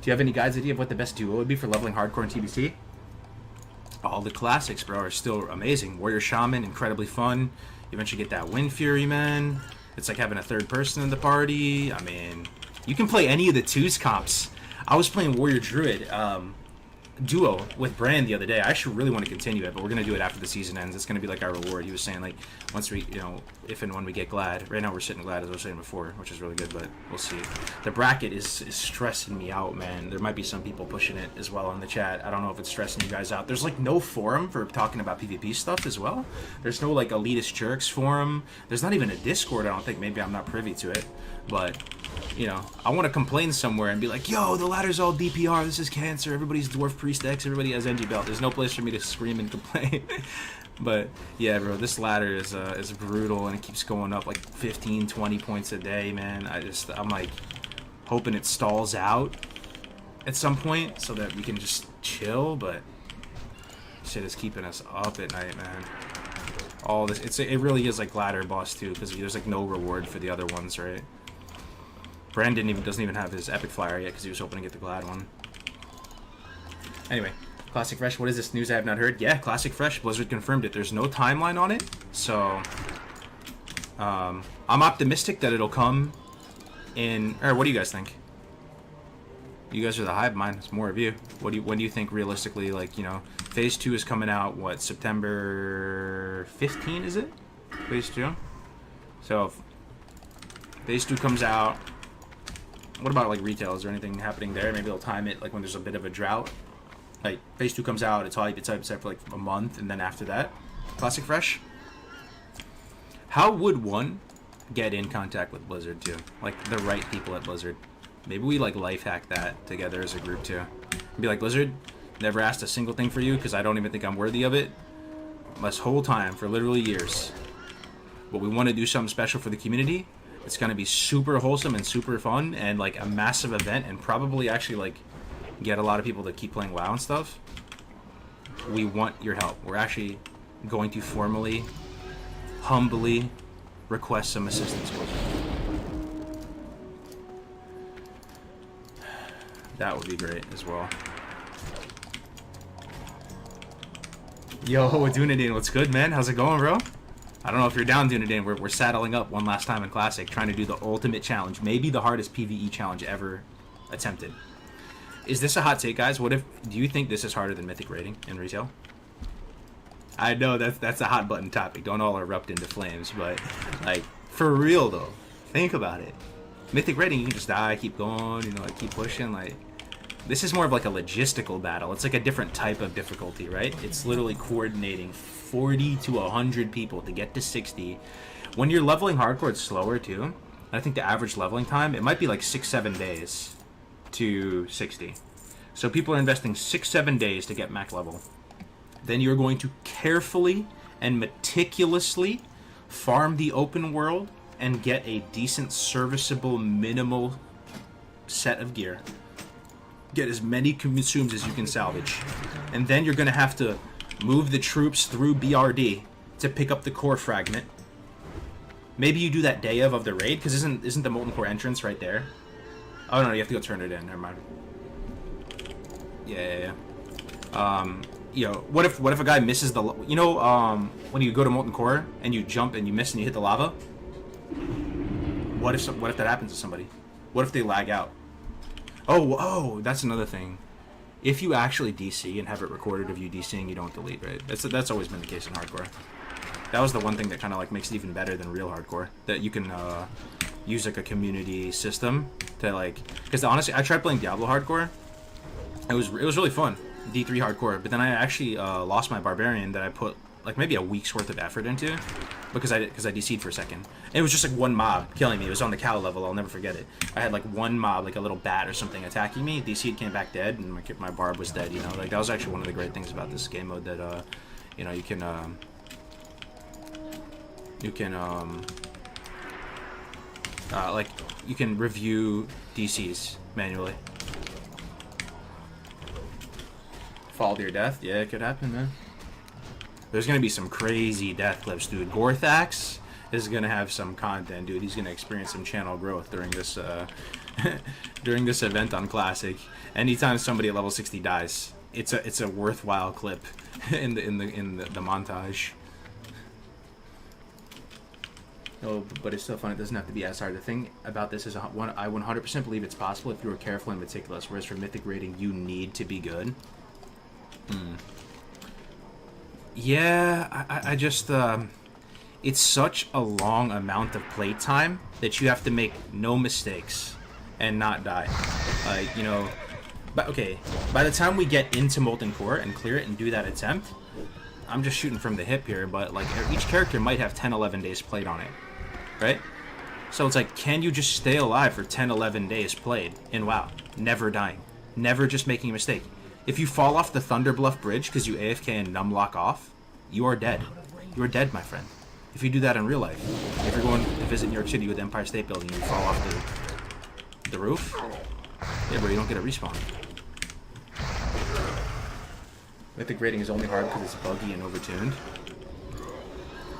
Do you have any guys' idea of what the best duo would be for leveling hardcore in TBC? All the classics, bro, are still amazing. Warrior Shaman, incredibly fun. You eventually get that Wind Fury, man. It's like having a third person in the party. I mean, you can play any of the twos comps. I was playing Warrior Druid duo with Brand the other day. I actually really want to continue it, but we're going to do it after the season ends. It's going to be like our reward. He was saying, like, once we, you know, if and when we get Glad. Right now we're sitting Glad, as I was saying before, which is really good, but we'll see. The bracket is stressing me out, man. There might be some people pushing it as well in the chat. I don't know if it's stressing you guys out. There's, like, no forum for talking about PvP stuff as well. There's no, like, elitist jerks forum. There's not even a Discord, I don't think. Maybe I'm not privy to it, but... You know, I want to complain somewhere and be like, yo, the ladder's all DPR, this is cancer, everybody's Dwarf Priest X, everybody has NG Belt. There's no place for me to scream and complain. But, yeah, bro, this ladder is brutal, and it keeps going up like 15, 20 points a day, man. I'm like, hoping it stalls out at some point so that we can just chill, but shit is keeping us up at night, man. All this, it really is like ladder boss, too, because there's like no reward for the other ones, right? Brandon doesn't even have his epic flyer yet because he was hoping to get the Glad one. Anyway, Classic Fresh, what is this news I have not heard? Yeah, Classic Fresh, Blizzard confirmed it. There's no timeline on it, so I'm optimistic that it'll come in. Or what do you guys think? You guys are the hive mind. It's more of you. When do you think realistically? Like, you know, Phase 2 is coming out. What, September 15? Is it? Phase 2. So if Phase 2 comes out. What about, like, retail? Is there anything happening there? Maybe they'll time it, like, when there's a bit of a drought. Like, Phase 2 comes out, it's hype for, like, a month, and then after that, Classic Fresh. How would one get in contact with Blizzard, too? Like, the right people at Blizzard. Maybe we, like, life hack that together as a group, too. Be like, Blizzard, never asked a single thing for you, because I don't even think I'm worthy of it. This whole time, for literally years. But we want to do something special for the community. It's going to be super wholesome and super fun and like a massive event and probably actually like get a lot of people to keep playing WoW and stuff. We want your help. We're actually going to formally, humbly request some assistance. That would be great as well. Yo, Dunedin, what's good, man? How's it going, bro? I don't know if you're down, Dunedin. We're saddling up one last time in Classic, trying to do the ultimate challenge. Maybe the hardest PvE challenge ever attempted. Is this a hot take, guys? Do you think this is harder than Mythic raiding in retail? I know that's a hot button topic. Don't all erupt into flames, but like for real though, think about it. Mythic raiding, you can just die, keep going, you know, like keep pushing. Like this is more of like a logistical battle. It's like a different type of difficulty, right? It's literally coordinating 40 to 100 people to get to 60. When you're leveling hardcore, it's slower too. I think the average leveling time, it might be like 6-7 days to 60. So people are investing 6-7 days to get max level. Then you're going to carefully and meticulously farm the open world and get a decent, serviceable, minimal set of gear. Get as many consumes as you can salvage. And then you're going to have to move the troops through BRD to pick up the core fragment. Maybe you do that day of the raid, because isn't the Molten Core entrance right there? Oh no, you have to go turn it in. Never mind. Yeah. You know, what if a guy misses the, you know, when you go to Molten Core and you jump and you miss and you hit the lava? What if that happens to somebody? What if they lag out? Oh, that's another thing. If you actually DC and have it recorded of you DCing, you don't delete, right? That's always been the case in hardcore. That was the one thing that kind of like makes it even better than real hardcore. That you can use like a community system to like, because honestly, I tried playing Diablo hardcore. It was really fun, D3 hardcore. But then I actually lost my barbarian that I put like maybe a week's worth of effort into because I DC'd for a second. And it was just like one mob killing me. It was on the cow level. I'll never forget it. I had like one mob, like a little bat or something, attacking me. DC'd, came back dead, and my barb was dead. You know, like that was actually one of the great things about this game mode that you know, you can like you can review DCs manually. Fall to your death? Yeah, it could happen, man. There's gonna be some crazy death clips, dude. Gorthax is gonna have some content, dude. He's gonna experience some channel growth during this during this event on Classic. Anytime somebody at level 60 dies, it's a worthwhile clip in the montage. Oh, but it's still fun. It doesn't have to be as hard. The thing about this is, I 100% believe it's possible if you were careful and meticulous. Whereas for mythic rating, you need to be good. Yeah, I just it's such a long amount of playtime that you have to make no mistakes and not die. You know, but okay, by the time we get into Molten Core and clear it and do that attempt, I'm just shooting from the hip here, but like each character might have 10-11 days played on it, right? So it's like, can you just stay alive for 10-11 days played in WoW, never dying, never just making a mistake? If you fall off the Thunderbluff Bridge because you AFK and numlock off, you are dead. You are dead, my friend. If you do that in real life, if you're going to visit New York City with Empire State Building and you fall off the roof, yeah, bro, you don't get a respawn. Mythic rating is only hard because it's buggy and overtuned.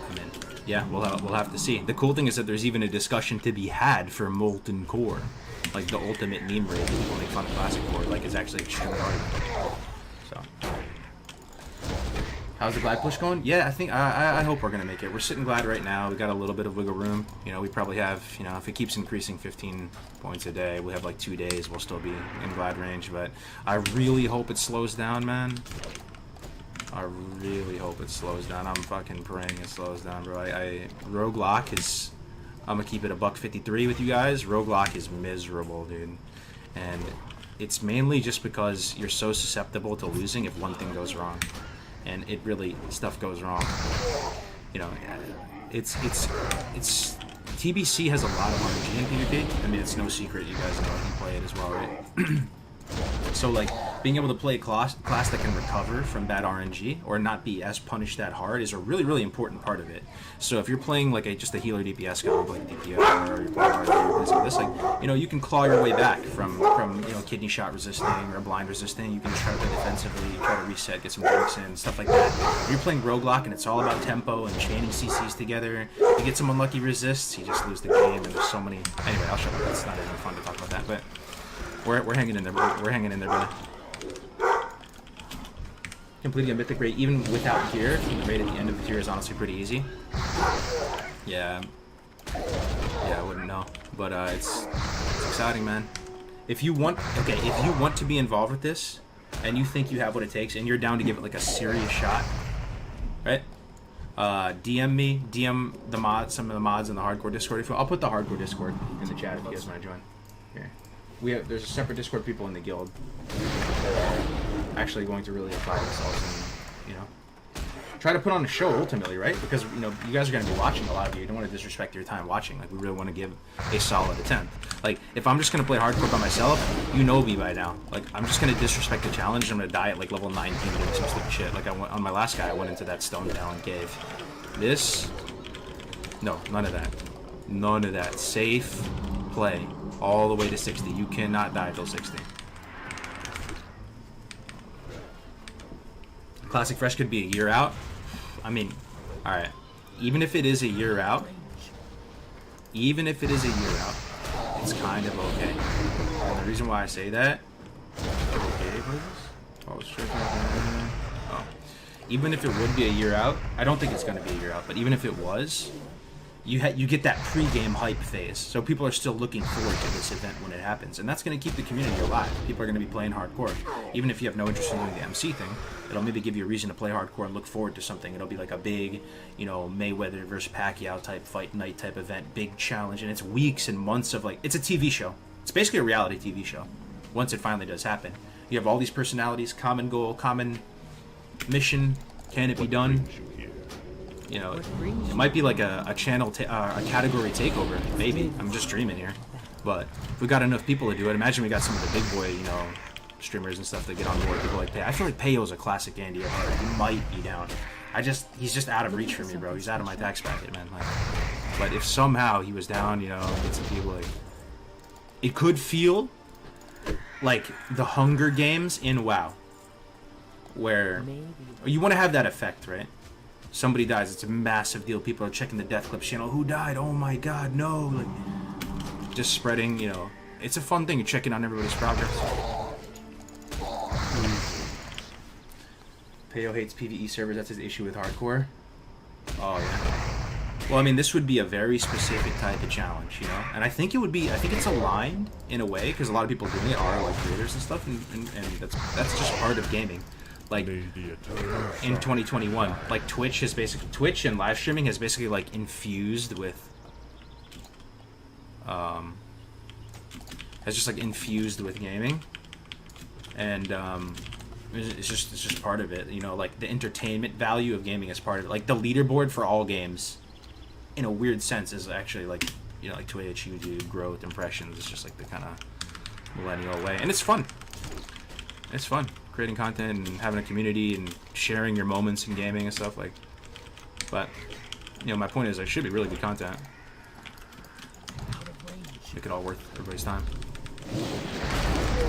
I mean, yeah, we'll have to see. The cool thing is that there's even a discussion to be had for Molten Core, like the ultimate meme rating. People make fun of Classic Core, like it's actually extremely hard. So, how's the glide push going? Yeah, I think I hope we're gonna make it. We're sitting glide right now. We got a little bit of wiggle room. You know, we probably have, you know, if it keeps increasing 15 points a day, we have like 2 days. We'll still be in glide range. But I really hope it slows down, man. I really hope it slows down. I'm fucking praying it slows down, bro. Roguelock is, I'm gonna keep it a $1.53 with you guys. Roguelock is miserable, dude. And it's mainly just because you're so susceptible to losing if one thing goes wrong. And it really, stuff goes wrong. You know, it's TBC has a lot of RNG in PvP. I mean, it's no secret, you guys know you play it as well, right? So like being able to play a class that can recover from bad RNG or not be as punished that hard is a really important part of it. So if you're playing like just a healer DPS comp like DPS or you're playing this, like, you know, you can claw your way back from you know, kidney shot resisting or blind resisting. You can try to play defensively, try to reset, get some breaks in, stuff like that. If you're playing Roguelock and it's all about tempo and chaining CCs together, you get some unlucky resists, you just lose the game. And there's so many. Anyway, I'll shut up. It's not even fun to talk about that, but. We're hanging in there. We're hanging in there, brother. Completing a mythic raid even without gear. The raid at the end of the tier is honestly pretty easy. Yeah, I wouldn't know, but it's exciting, man. If you want to be involved with this, and you think you have what it takes, and you're down to give it like a serious shot, right? DM me, DM the mods, some of the mods in the Hardcore Discord. I'll put the Hardcore Discord in the chat if you guys want to join. Here. There's a separate Discord people in the guild that are actually going to really apply themselves and, you know, try to put on a show ultimately, right? Because, you know, you guys are going to be watching, a lot of you. You don't want to disrespect your time watching. Like, we really want to give a solid attempt. Like, if I'm just going to play hardcore by myself, you know me by now. Like, I'm just going to disrespect the challenge and I'm going to die at, like, level 19 doing some stupid shit. Like, on my last guy, I went into that stone talon cave. This, no, none of that. None of that. Safe play. All the way to 60. You cannot die till 60. Classic Fresh could be a year out. I mean, alright. Even if it is a year out, it's kind of okay. And the reason why I say that, even if it would be a year out, I don't think it's going to be a year out, but even if it was, you get that pre-game hype phase, so people are still looking forward to this event when it happens, and that's going to keep the community alive. People are going to be playing hardcore, even if you have no interest in doing the MC thing. It'll maybe give you a reason to play hardcore and look forward to something. It'll be like a big, you know, Mayweather versus Pacquiao type fight night type event, big challenge, and it's weeks and months of like, it's a TV show. It's basically a reality TV show. Once it finally does happen, you have all these personalities, common goal, common mission. Can it be done? You know, it might be like a channel, a category takeover, maybe. I'm just dreaming here. But if we got enough people to do it, imagine we got some of the big boy, you know, streamers and stuff that get on board. People like Pay. I feel like Payo's a classic Andy. He might be down. He's just out of reach for me, bro. He's out of my tax bracket, man. Like, but if somehow he was down, you know, get some people like, it could feel like the Hunger Games in WoW, where you want to have that effect, right? Somebody dies, it's a massive deal. People are checking the death clips channel. Who died? Oh my god, no. Like, just spreading, you know. It's a fun thing. You're checking on everybody's progress. Peo hates PvE servers. That's his issue with hardcore. Oh, yeah. Well, I mean, this would be a very specific type of challenge, you know? And I think it would be... I think it's aligned in a way, because a lot of people doing it are, like, creators and stuff, and that's just part of gaming. Like, in 2021, like, Twitch and live streaming has basically, like, infused with... has just, like, infused with gaming. And, it's just part of it, you know, like the entertainment value of gaming is part of it. Like the leaderboard for all games, in a weird sense, is actually like, you know, like Twitch, YouTube, growth, impressions. It's just like the kind of millennial way, and it's fun. It's fun creating content and having a community and sharing your moments in gaming and stuff like. But you know, my point is, there should be really good content. Make it all worth everybody's time.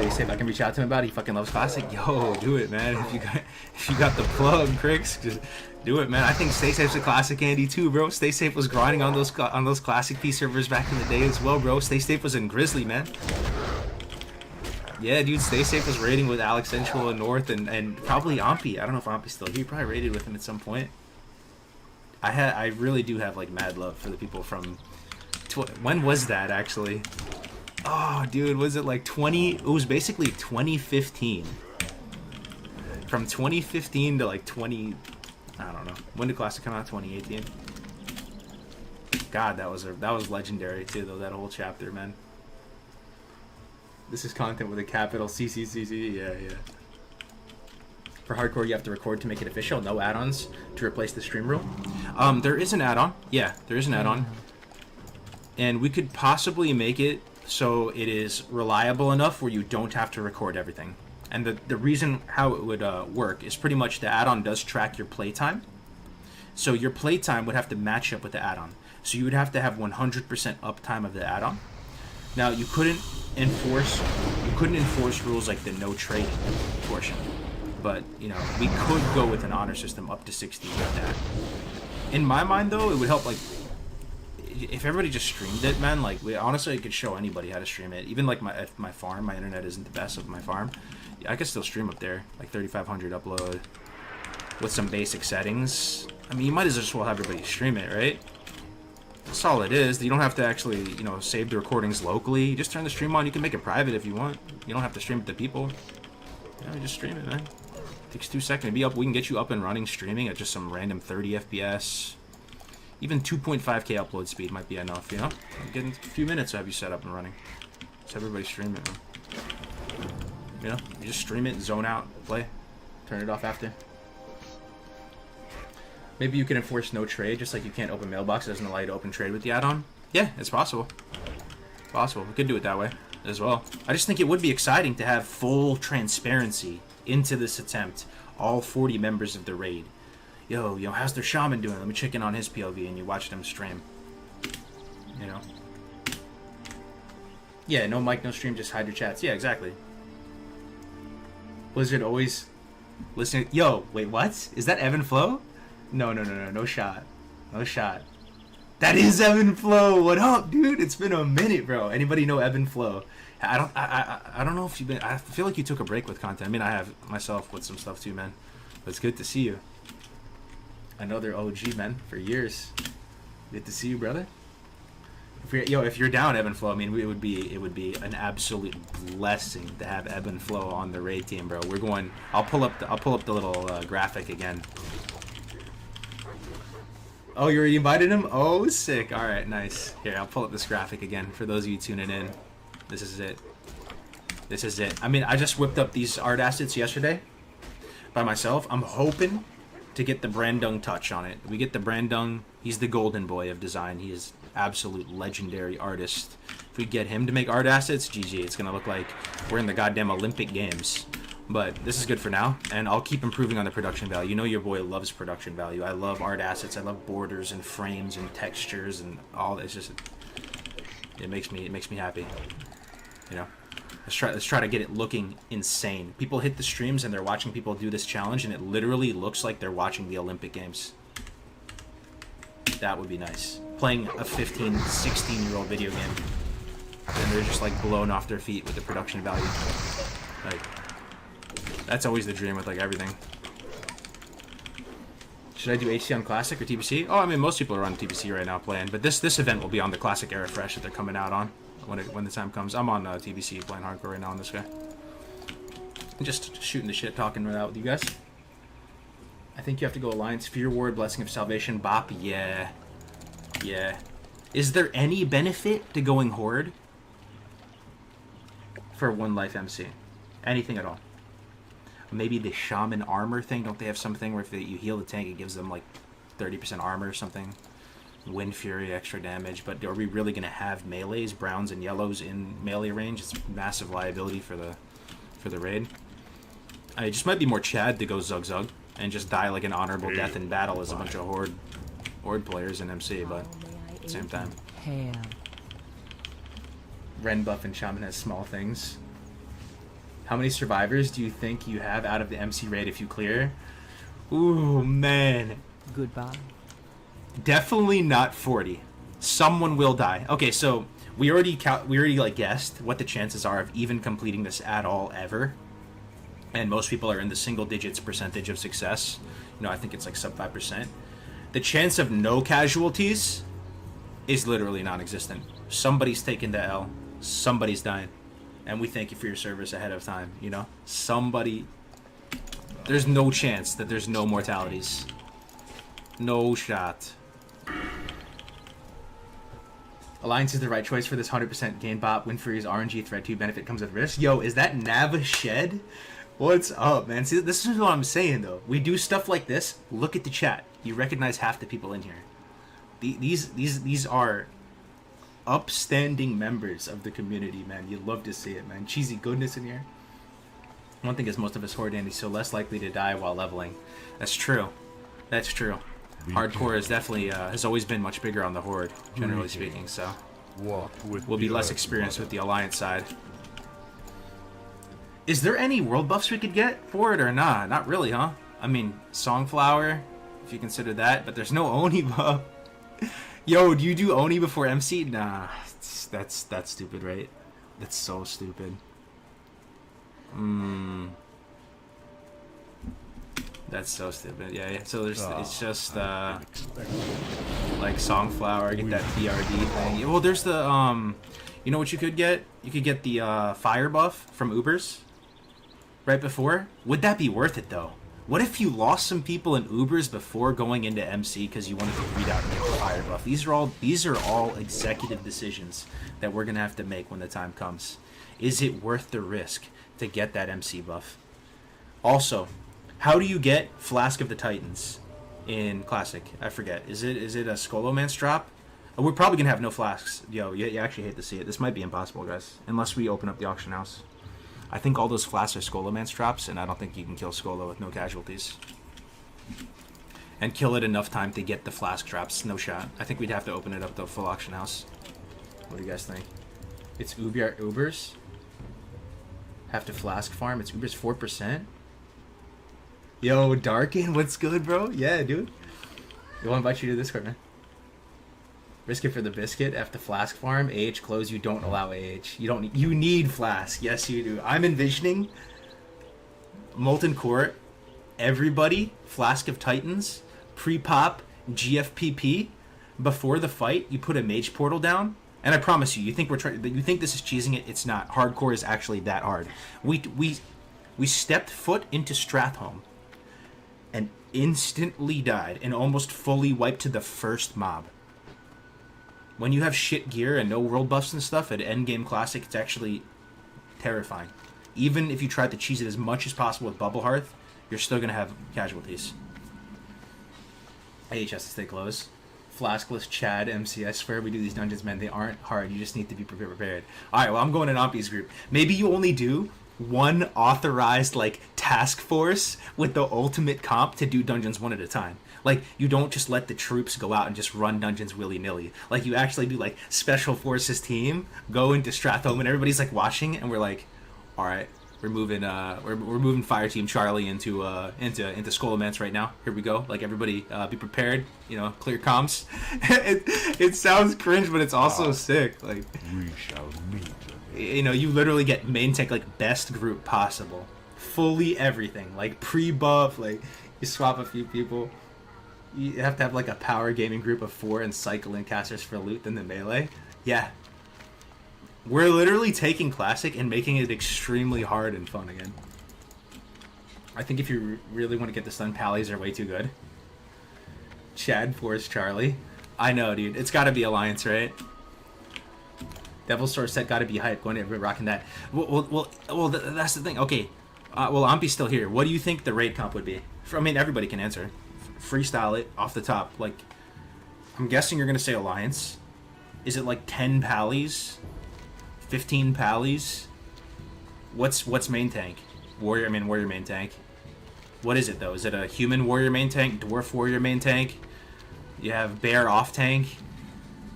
Stay safe. I can reach out to him about it. He fucking loves classic. Yo, do it, man. If you got the plug, Cricks, just do it, man. I think Stay Safe's a classic Andy too, bro. Stay Safe was grinding on those classic P servers back in the day as well, bro. Stay Safe was in Grizzly, man. Yeah, dude. Stay Safe was raiding with Alex Central and North and probably Ampi. I don't know if Ampi's still here. He probably raided with him at some point. I really do have like mad love for the people from. When was that actually? Oh, dude, was it like 20? It was basically 2015. From 2015 to like 20, I don't know. When did Classic come out? 2018. God, that was legendary too, though. That whole chapter, man. This is content with a capital CCCC. Yeah, yeah. For hardcore, you have to record to make it official. No add-ons to replace the stream rule. There is an add-on. Yeah, there is an add-on, and we could possibly make it so it is reliable enough where you don't have to record everything. And the reason how it would work is pretty much the add-on does track your playtime. So your playtime would have to match up with the add-on. So you would have to have 100% uptime of the add-on. Now you couldn't enforce rules like the no trading portion. But, you know, we could go with an honor system up to 60 with that. In my mind, though, it would help, like, if everybody just streamed it, man, like, honestly, I could show anybody how to stream it. Even, like, my farm, my internet isn't the best of my farm. I could still stream up there, like 3,500 upload with some basic settings. I mean, you might as well have everybody stream it, right? That's all it is. You don't have to actually, you know, save the recordings locally. You just turn the stream on. You can make it private if you want. You don't have to stream it to people. Yeah, just stream it, man. Takes 2 seconds to be up. We can get you up and running streaming at just some random 30 FPS. Even 2.5K upload speed might be enough, you know? Get in a few minutes to have you set up and running. Just have everybody stream it, man. You know? You just stream it, zone out, play. Turn it off after. Maybe you can enforce no trade, just like you can't open mailbox. It doesn't allow you to open trade with the add-on. Yeah, it's possible. Possible. We could do it that way as well. I just think it would be exciting to have full transparency into this attempt. All 40 members of the raid. Yo, how's their shaman doing? Let me check in on his POV, and you watch them stream. You know? Yeah, no mic, no stream, just hide your chats. Yeah, exactly. Blizzard always listening. Yo, wait, what? Is that Evan Flo? No shot. No shot. That is Evan Flo. What up, dude? It's been a minute, bro. Anybody know Evan Flo? I don't know if you've been. I feel like you took a break with content. I mean, I have myself with some stuff too, man. But it's good to see you. I know they're OG, man, for years. Good to see you, brother. If you're down, Evan Flo, I mean, it would be an absolute blessing to have Evan Flo on the raid team, bro. We're going. I'll pull up the little graphic again. Oh, you already invited him? Oh, sick. All right, nice. Here, I'll pull up this graphic again for those of you tuning in. This is it. This is it. I mean, I just whipped up these art assets yesterday by myself. I'm hoping to get the Brandung touch on it. We get the Brandung. He's the golden boy of design. He is absolute legendary artist. If we get him to make art assets, GG. It's gonna look like we're in the goddamn Olympic Games. But this is good for now, and I'll keep improving on the production value. You know your boy loves production value. I love art assets. I love borders and frames and textures and all. It's just it makes me happy. You know, let's try to get it looking insane. People hit the streams and they're watching people do this challenge, and it literally looks like they're watching the Olympic Games. That would be nice. Playing a 15, 16-year-old video game, and they're just like blown off their feet with the production value. Like, that's always the dream with like everything. Should I do HC on Classic or TBC? Oh, I mean, most people are on TBC right now playing, but this event will be on the Classic Era Fresh that they're coming out on when the time comes. I'm on TBC playing hardcore right now on this guy. I'm just shooting the shit, talking it out with you guys. I think you have to go Alliance, Fear Ward, Blessing of Salvation, Bop. Yeah. Yeah. Is there any benefit to going Horde for one life MC? Anything at all? Maybe the Shaman armor thing. Don't they have something where if you heal the tank, it gives them like 30% armor or something? Wind Fury, extra damage. But are we really going to have melees, browns and yellows in melee range? It's massive liability for the raid. It just might be more Chad to go Zug Zug and just die like an honorable death in battle as a bunch of Horde players in MC, but at the same time. Ren buff and Shaman has small things. How many survivors do you think you have out of the MC raid if you clear? Ooh, man. Goodbye. Definitely not 40. Someone will die. Okay, so we already like guessed what the chances are of even completing this at all ever. And most people are in the single digits percentage of success. You know, I think it's like sub 5%. The chance of no casualties is literally non-existent. Somebody's taking the L. Somebody's dying. And we thank you for your service ahead of time, you know? Somebody... There's no chance that there's no mortalities. No shot. Alliance is the right choice for this 100% gain bot. Win Fury's RNG threat 2 benefit comes with risk. Yo, is that Nav Shed? What's up, man? See, this is what I'm saying, though. We do stuff like this. Look at the chat. You recognize half the people in here. These are upstanding members of the community, man. You love to see it, man. Cheesy goodness in here. One thing is most of us Horde dandies so less likely to die while leveling. That's true. That's true. Hardcore is definitely has always been much bigger on the Horde, generally speaking. So we'll be less experienced with the Alliance side. Is there any world buffs we could get for it or not? Not really, huh? I mean, Songflower, if you consider that, but there's no Oni buff. Yo, do you do Oni before MC? Nah, that's stupid, right? That's so stupid. That's so stupid. Yeah. So there's it's just like Songflower, get that TRD thing. Well, there's the you know what you could get? You could get the fire buff from Ubers right before. Would that be worth it though? What if you lost some people in Ubers before going into MC because you wanted to read out and get the fire buff? These are all executive decisions that we're gonna have to make when the time comes. Is it worth the risk to get that MC buff? Also, how do you get Flask of the Titans in Classic? I forget. Is it a Skolomance drop? Oh, we're probably gonna have no flasks. Yo, you actually hate to see it. This might be impossible, guys, unless we open up the auction house. I think all those flasks are Skolomance drops, and I don't think you can kill Skolo with no casualties. And kill it enough time to get the flask drops. No shot. I think we'd have to open it up to a full auction house. What do you guys think? It's Ubers. Have to flask farm. It's Ubers 4%. Yo, Darkin, what's good, bro? Yeah, dude. We'll invite you to Discord, man. Risk it for the biscuit. F the flask farm. AH close. You don't allow AH. You need flask. Yes, you do. I'm envisioning Molten Core. Everybody. Flask of Titans. Pre-pop. GFPP. Before the fight, you put a mage portal down. And I promise you, you think this is cheesing it? It's not. Hardcore is actually that hard. We stepped foot into Stratholme and instantly died and almost fully wiped to the first mob. When you have shit gear and no world buffs and stuff at endgame Classic, it's actually terrifying. Even if you try to cheese it as much as possible with Bubble Hearth, you're still going to have casualties. AH has to stay close. Flaskless Chad MC, I swear we do these dungeons, man. They aren't hard. You just need to be prepared. Alright, well, I'm going in Ompi's group. Maybe you only do one authorized, like, task force with the ultimate comp to do dungeons one at a time. Like, you don't just let the troops go out and just run dungeons willy-nilly. Like, you actually do, like, Special Forces team, go into Stratholme, and everybody's, like, watching, and we're like, alright, we're moving Fire Team Charlie into Skullomance right now. Here we go. Like everybody, be prepared. You know, clear comms. it sounds cringe, but it's also sick. Like We shall meet. you know, you literally get main tank like best group possible, fully everything, like pre-buff. Like you swap a few people. You have to have like a power gaming group of 4 and cycle in casters for loot, then the melee. Yeah. We're literally taking Classic and making it extremely hard and fun again. I think if you really want to get this done, Pallies are way too good. Chad Force Charlie. I know, dude. It's got to be Alliance, right? Devil's Sword set got to be hype. Going to be rocking that. Well, that's the thing. Okay. Well, Ampi's still here. What do you think the raid comp would be? I mean, everybody can answer. Freestyle it off the top. Like, I'm guessing you're going to say Alliance. Is it like 10 Pallies? 15 Pallies? What's main tank? Warrior main tank. What is it though? Is it a human warrior main tank? Dwarf warrior main tank? You have bear off tank?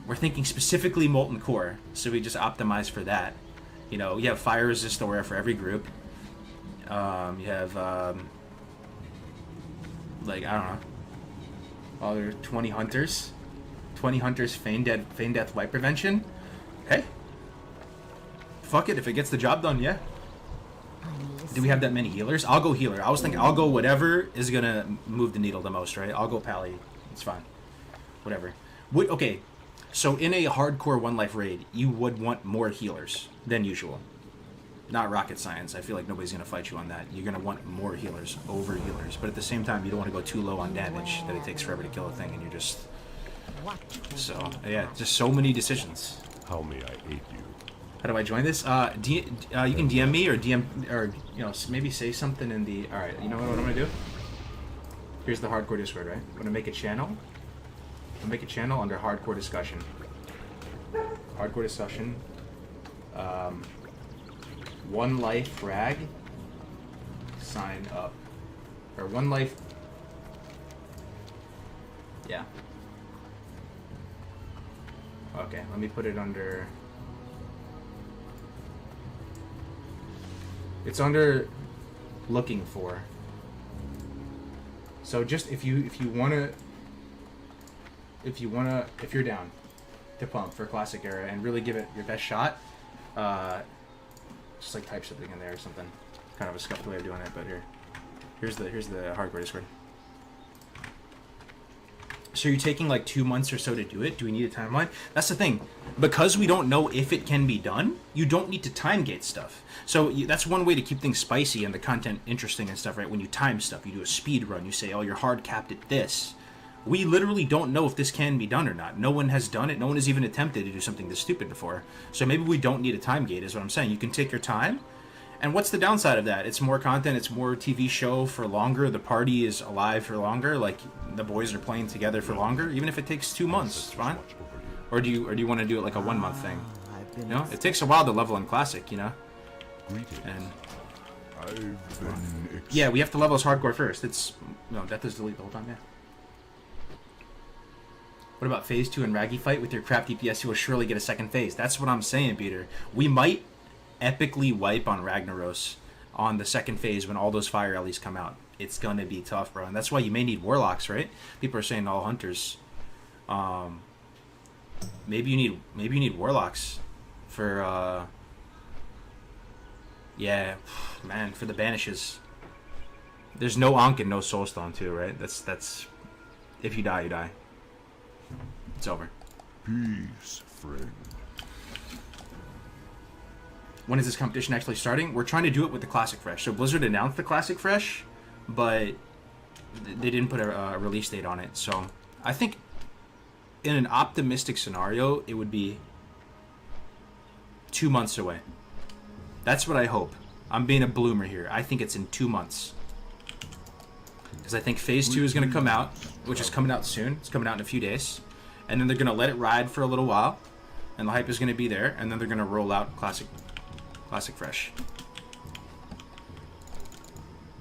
We're thinking specifically Molten Core, so we just optimize for that. You know, you have fire resist aura for every group. You have like, I don't know. Oh, there are 20 hunters. 20 hunters feign death wipe prevention. Hey. Fuck it, if it gets the job done, yeah. Do we have that many healers? I'll go healer. I was thinking I'll go whatever is gonna move the needle the most, right? I'll go Pally. It's fine. Whatever. Okay, so in a hardcore one life raid, you would want more healers than usual. Not rocket science. I feel like nobody's gonna fight you on that. You're gonna want more healers over healers, but at the same time, you don't want to go too low on damage that it takes forever to kill a thing, and you're just. So yeah, just so many decisions. How may I aid you? How do I join this? You can DM me or you know, maybe say something in the. All right, you know what I'm gonna do? Here's the hardcore Discord, right? I'm gonna make a channel. I'll make a channel under hardcore discussion. Hardcore discussion. One life rag. Sign up. Or one life. Yeah. Okay, let me put it under. It's under looking for. So just if you're down to pump for classic era and really give it your best shot, just like type something in there or something. Kind of a scuffed way of doing it, but here's the hardcore Discord. So you're taking like 2 months or so to do it? Do we need a timeline? That's the thing. Because we don't know if it can be done, you don't need to time gate stuff. So that's one way to keep things spicy and the content interesting and stuff, right? When you time stuff, you do a speed run, you say, oh, you're hard capped at this. We literally don't know if this can be done or not. No one has done it. No one has even attempted to do something this stupid before. So maybe we don't need a time gate is what I'm saying. You can take your time. And what's the downside of that? It's more content, it's more TV show for longer, the party is alive for longer, like the boys are playing together for longer, even if it takes 2 months, it's fine. Or do you want to do it like a 1 month thing? You know? It takes a while to level in classic, you know? And yeah, we have to level as hardcore first. It's death is delete the whole time, yeah. What about phase 2 and Raggy fight with your crap DPS? You will surely get a second phase. That's what I'm saying, Peter. We might epically wipe on Ragnaros on the second phase when all those fire alleys come out. It's gonna be tough, bro, and that's why you may need warlocks, right? People are saying all hunters. Maybe you need warlocks for yeah, man, for the banishes. There's no Ankh and no Soulstone too, right? That's if you die, you die. It's over. Peace, friend. When is this competition actually starting? We're trying to do it with the Classic Fresh. So Blizzard announced the Classic Fresh, but they didn't put a release date on it. So I think in an optimistic scenario, it would be 2 months away. That's what I hope. I'm being a bloomer here. I think it's in 2 months. Because I think Phase 2 is going to come out, which is coming out soon. It's coming out in a few days. And then they're going to let it ride for a little while. And the hype is going to be there. And then they're going to roll out Classic Fresh.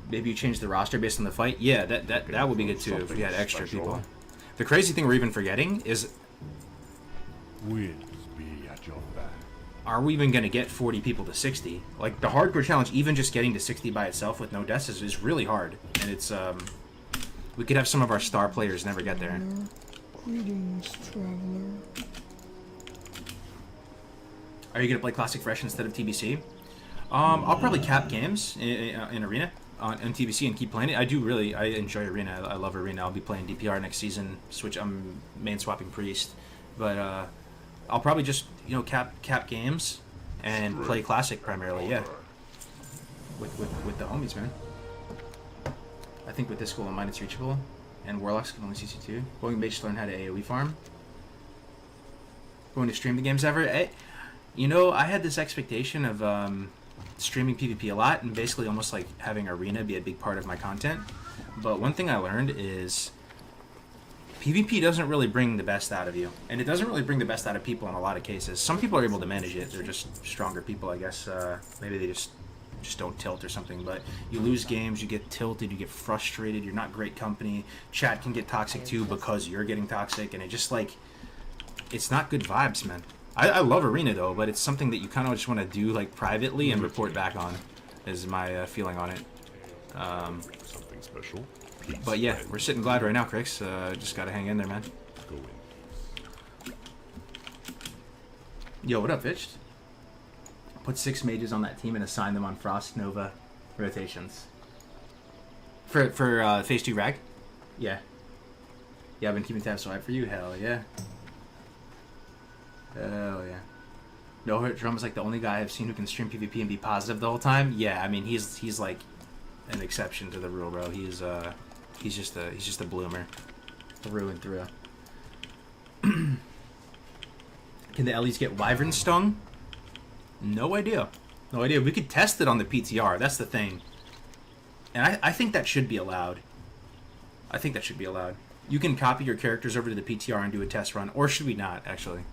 Maybe you change the roster based on the fight. Yeah, that would be good too if we had extra people. The crazy thing we're even forgetting is Winds be at your back. are we even going to get 40 people to 60? Like, the hardcore challenge, even just getting to 60 by itself with no deaths is really hard. And it's, we could have some of our star players never get there. Greetings, traveler. Are you going to play Classic Fresh instead of TBC? I'll probably cap games in Arena on TBC and keep playing it. I enjoy Arena. I love Arena. I'll be playing DPR next season. I'm main swapping Priest. But, I'll probably just, cap games and play Classic primarily, yeah. With the homies, man. I think with this goal in mine it's reachable. And Warlocks can only CC2. Going Mage to learn how to AoE farm. Going to stream the games ever. I had this expectation of streaming PvP a lot and basically almost like having Arena be a big part of my content. But one thing I learned is PvP doesn't really bring the best out of you, and it doesn't really bring the best out of people in a lot of cases. Some people are able to manage it; they're just stronger people, I guess. Maybe they just don't tilt or something. But you lose games, you get tilted, you get frustrated. You're not great company. Chat can get toxic too because you're getting toxic, and it just it's not good vibes, man. I love Arena though, but it's something that you kind of just want to do privately and report back on. Is my feeling on it. Something special. But yeah, we're sitting glad right now, Crix. Just gotta hang in there, man. Go in. Yo, what up, Vitched? Put 6 mages on that team and assign them on Frost Nova rotations. For Phase 2 Rag? Yeah. Yeah, I've been keeping tabs for you. Hell yeah. Hell yeah. No Hurt Drum is the only guy I've seen who can stream PvP and be positive the whole time. Yeah, I mean he's like an exception to the rule, bro. He's just a bloomer, through and through. Can the Ellies get Wyvern stung? No idea. No idea. We could test it on the PTR. That's the thing. And I think that should be allowed. I think that should be allowed. You can copy your characters over to the PTR and do a test run, or should we not? Actually.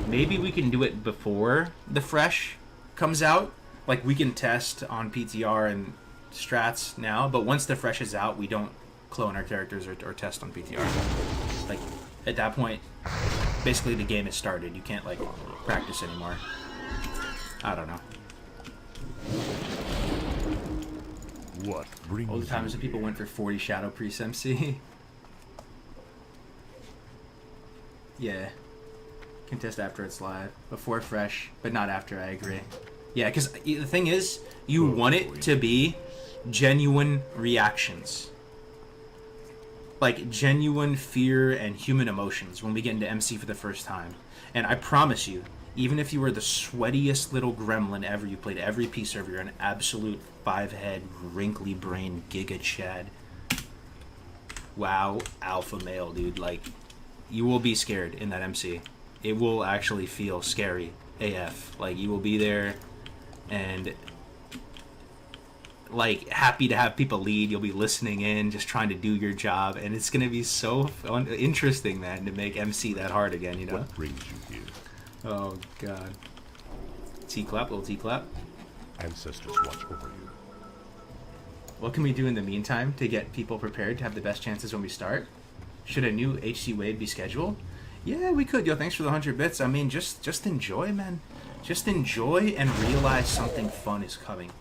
Maybe we can do it before the Fresh comes out. We can test on PTR and strats now, but once the Fresh is out, we don't clone our characters or test on PTR. At that point, basically the game is started. You can't, practice anymore. I don't know. What brings All the times that people went for 40 Shadow Priest MC. Yeah. Can test after it's live. Before Fresh, but not after, I agree. Yeah, because the thing is, you want it to be genuine reactions. Genuine fear and human emotions when we get into MC for the first time. And I promise you, even if you were the sweatiest little gremlin ever, you played every P server, you're an absolute 5-head, wrinkly brain, giga chad. WoW alpha male, dude. You will be scared in that MC. It will actually feel scary AF. You will be there and happy to have people lead. You'll be listening in, just trying to do your job, and it's gonna be so fun, interesting, man, to make MC that hard again. What brings you here? Oh god. T-clap, little T-clap. Ancestors watch over you. What can we do in the meantime to get people prepared to have the best chances when we start? Should a new HC wave be scheduled? Yeah, we could. Yo, thanks for the 100 bits. I mean, just enjoy, man. Just enjoy and realize something fun is coming.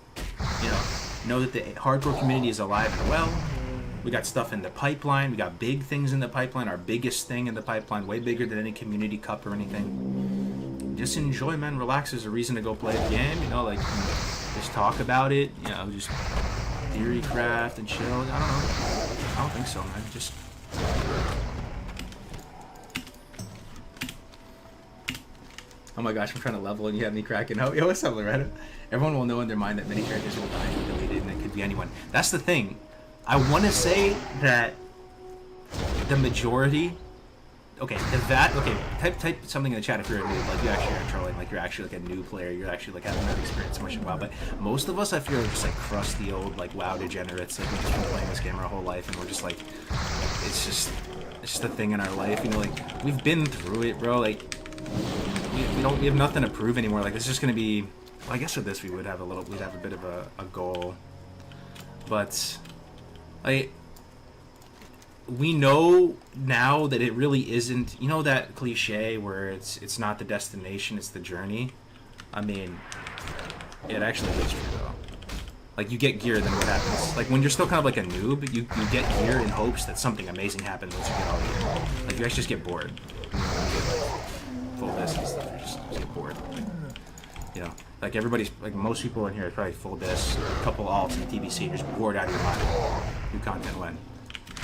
Know that the hardcore community is alive and well. We got stuff in the pipeline. We got big things in the pipeline. Our biggest thing in the pipeline, way bigger than any community cup or anything. Just enjoy, man. Relax. There's a reason to go play the game. Just talk about it. Just theory craft and chill. I don't know. I don't think so, man. Just... Oh my gosh, I'm trying to level and you have me cracking up. Yo, what's up, Loretta? Everyone will know in their mind that many characters will die and be deleted, and it could be anyone. That's the thing. I want to say that the majority... Okay, type something in the chat if you're a noob. You actually are trolling. You're actually a new player. You're actually having that experience so much in WoW. But most of us, I feel, are just crusty old WoW degenerates. We've just been playing this game our whole life, and we're just it's just a thing in our life. We've been through it, bro. We have nothing to prove anymore. It's just gonna be... Well, I guess with this we'd have a bit of a goal, but we know now that it really isn't, you know, that cliche where it's not the destination, it's the journey. I mean, it actually is true though. Like, you get gear, then what happens? Like, when you're still kind of like a noob, you get gear in hopes that something amazing happens once you get all the gear. Like, you actually just get bored. You get, like, full disc and stuff, you just get bored. Like, you know, like everybody's, like most people in here are probably full disc, a couple alts in TBC, you're just bored out of your mind. New content when.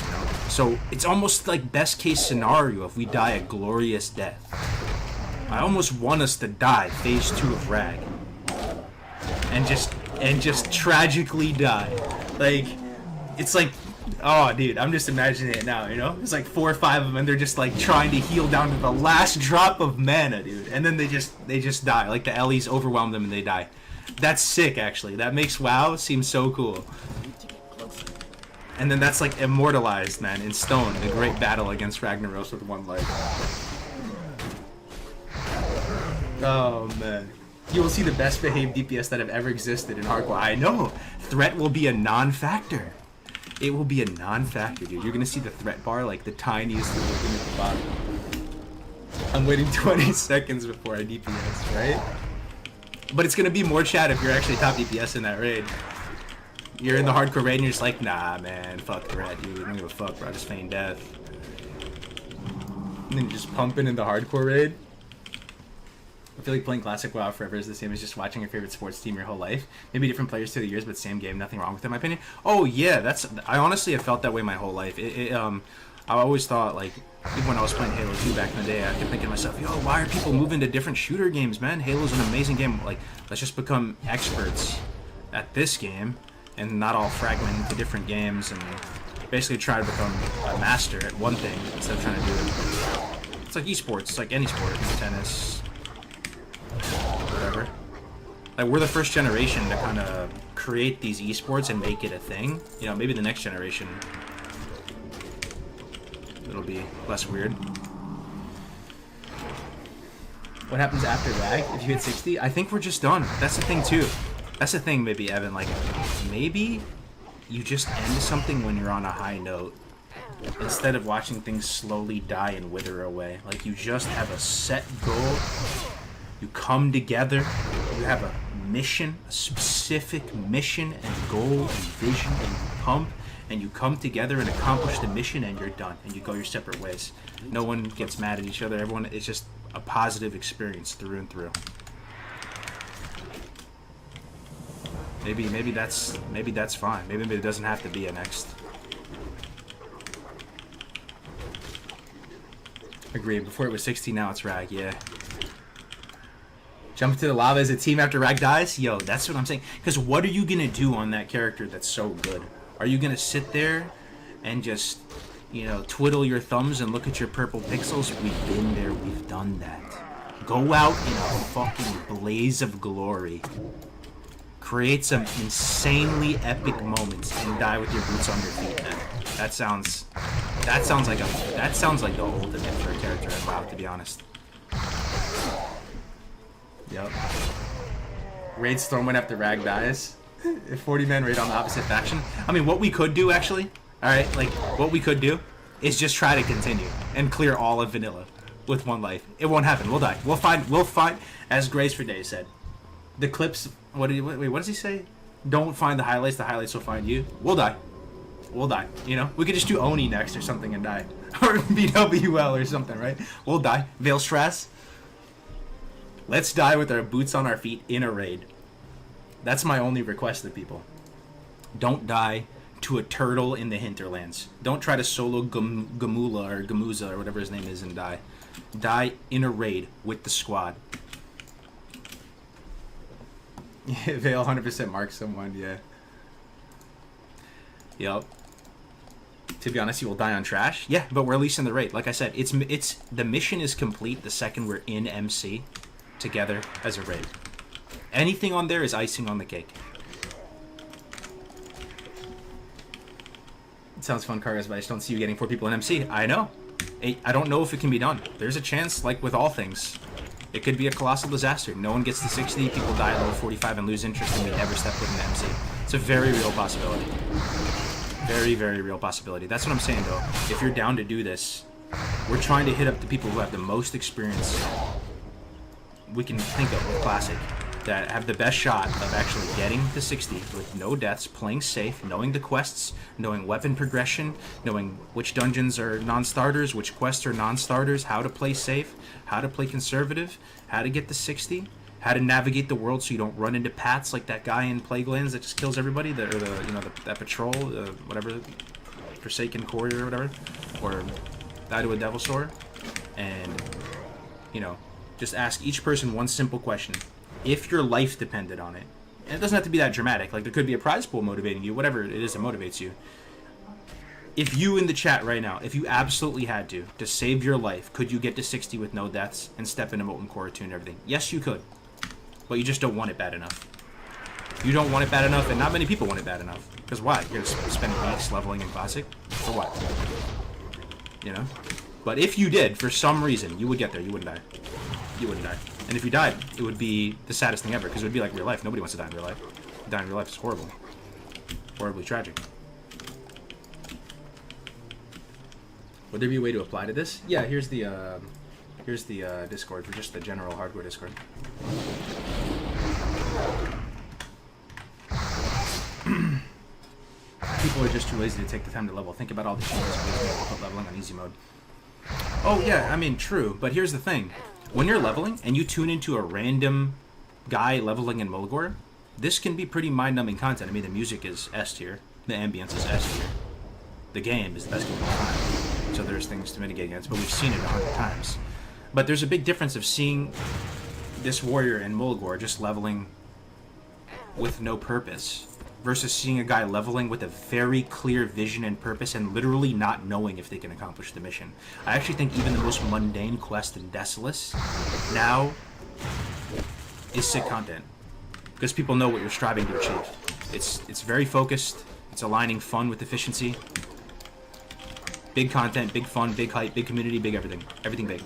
You know? So, it's almost like best case scenario if we die a glorious death. I almost want us to die phase 2 of Rag. And just tragically die. Like, it's like, oh dude, I'm just imagining it now, you know? It's like 4 or 5 of them and they're just like trying to heal down to the last drop of mana, dude. And then they just die. Like the Ellies overwhelm them and they die. That's sick, actually. That makes WoW seem so cool. And then that's like immortalized, man, in stone. The great battle against Ragnaros with 1 life. Oh man. You will see the best behaved DPS that have ever existed in Hardcore. I know! Threat will be a non-factor. It will be a non-factor, dude. You're gonna see the threat bar like the tiniest little thing at the bottom. I'm waiting 20 seconds before I DPS, right? But it's gonna be more chat if you're actually top DPS in that raid. You're in the Hardcore raid and you're just like, nah man, fuck threat, dude. I don't give a fuck, bro. I just feign death. And then you're just pumping in the Hardcore raid. I feel like playing Classic WoW forever is the same as just watching your favorite sports team your whole life. Maybe different players through the years, but same game. Nothing wrong with it, in my opinion. Oh yeah, I honestly have felt that way my whole life. I always thought, like, even when I was playing Halo 2 back in the day, I kept thinking to myself, yo, why are people moving to different shooter games, man? Halo's an amazing game. Like, let's just become experts at this game and not all fragment into different games and basically try to become a master at one thing instead of trying to do it. It's like esports. It's like any sport. Tennis, whatever. Like, we're the first generation to kind of create these esports and make it a thing. You know, maybe the next generation, it'll be less weird. What happens after Rag if you hit 60? I think we're just done. That's the thing too. That's the thing, maybe, Evan. Like, maybe you just end something when you're on a high note instead of watching things slowly die and wither away. Like, you just have a set goal. You come together, you have a mission, a specific mission and goal and vision, and you pump, and you come together and accomplish the mission, and you're done, and you go your separate ways. No one gets mad at each other. Everyone, it's just a positive experience through and through. Maybe that's fine. Maybe it doesn't have to be a next. Agreed. Before it was 60, now it's Rag. Yeah. Jump into the lava as a team after Rag dies? Yo, that's what I'm saying. Because what are you going to do on that character that's so good? Are you going to sit there and just, you know, twiddle your thumbs and look at your purple pixels? We've been there. We've done that. Go out in a fucking blaze of glory. Create some insanely epic moments and die with your boots on your feet, man. That sounds like the ultimate for a character in WoW, to be honest. Yep. Raid storm went after Rag dies. If 40-man raid on the opposite faction. I mean, what we could do, actually, alright, like, what we could do is just try to continue and clear all of vanilla with 1 life. It won't happen. We'll die. We'll find, as Grace for Days said. The clips, what does he say? Don't find the highlights will find you. We'll die. We'll die, you know? We could just do Oni next or something and die. Or BWL or something, right? We'll die. Veil Strass. Let's die with our boots on our feet in a raid. That's my only request to people. Don't die to a turtle in the hinterlands. Don't try to solo Gamula or Gamuza or whatever his name is and die. Die in a raid with the squad. Yeah, Veil 100% mark someone, yeah. Yup. To be honest, you will die on trash. Yeah, but we're at least in the raid. Like I said, it's the mission is complete the second we're in MC together as a raid. Anything on there is icing on the cake. It sounds fun, Cargas, but I just don't see you getting 4 people in MC. I know. I don't know if it can be done. There's a chance, like with all things. It could be a colossal disaster. No one gets to 60, people die at level 45 and lose interest, and we never step foot into MC. It's a very real possibility. Very, very real possibility. That's what I'm saying, though. If you're down to do this, we're trying to hit up the people who have the most experience we can think of with Classic, that have the best shot of actually getting to 60 with no deaths, playing safe, knowing the quests, knowing weapon progression, knowing which dungeons are non-starters, which quests are non-starters, how to play safe, how to play conservative, how to get to 60, how to navigate the world so you don't run into pats like that guy in Plaguelands that just kills everybody, that patrol, whatever, Forsaken Courier or whatever, or die to a Devil Sword, and, you know, just ask each person one simple question. If your life depended on it, and it doesn't have to be that dramatic, like there could be a prize pool motivating you, whatever it is that motivates you. If you in the chat right now, if you absolutely had to save your life, could you get to 60 with no deaths and step into Molten Core 2 and everything? Yes, you could. But you just don't want it bad enough. You don't want it bad enough, and not many people want it bad enough. Because why? You're going to spend weeks leveling in Classic? For what? You know? But if you did, for some reason, you would get there. You wouldn't die. You wouldn't die. And if you died, it would be the saddest thing ever, because it would be like real life. Nobody wants to die in real life. Dying in real life is horrible. Horribly tragic. Would there be a way to apply to this? Yeah, here's the Discord for just the general hardcore Discord. People are just too lazy to take the time to level. Think about all the changes to put leveling on easy mode. Oh yeah, I mean true, but here's the thing. When you're leveling and you tune into a random guy leveling in Mulgore, this can be pretty mind-numbing content. I mean, the music is S tier, the ambience is S tier, the game is the best game of all time, so there's things to mitigate against, but we've seen it 100 times. But there's a big difference of seeing this warrior in Mulgore just leveling with no purpose versus seeing a guy leveling with a very clear vision and purpose and literally not knowing if they can accomplish the mission. I actually think even the most mundane quest in Desolace now is sick content because people know what you're striving to achieve. It's very focused. It's aligning fun with efficiency. Big content, big fun, big hype, big community, big everything. Everything big.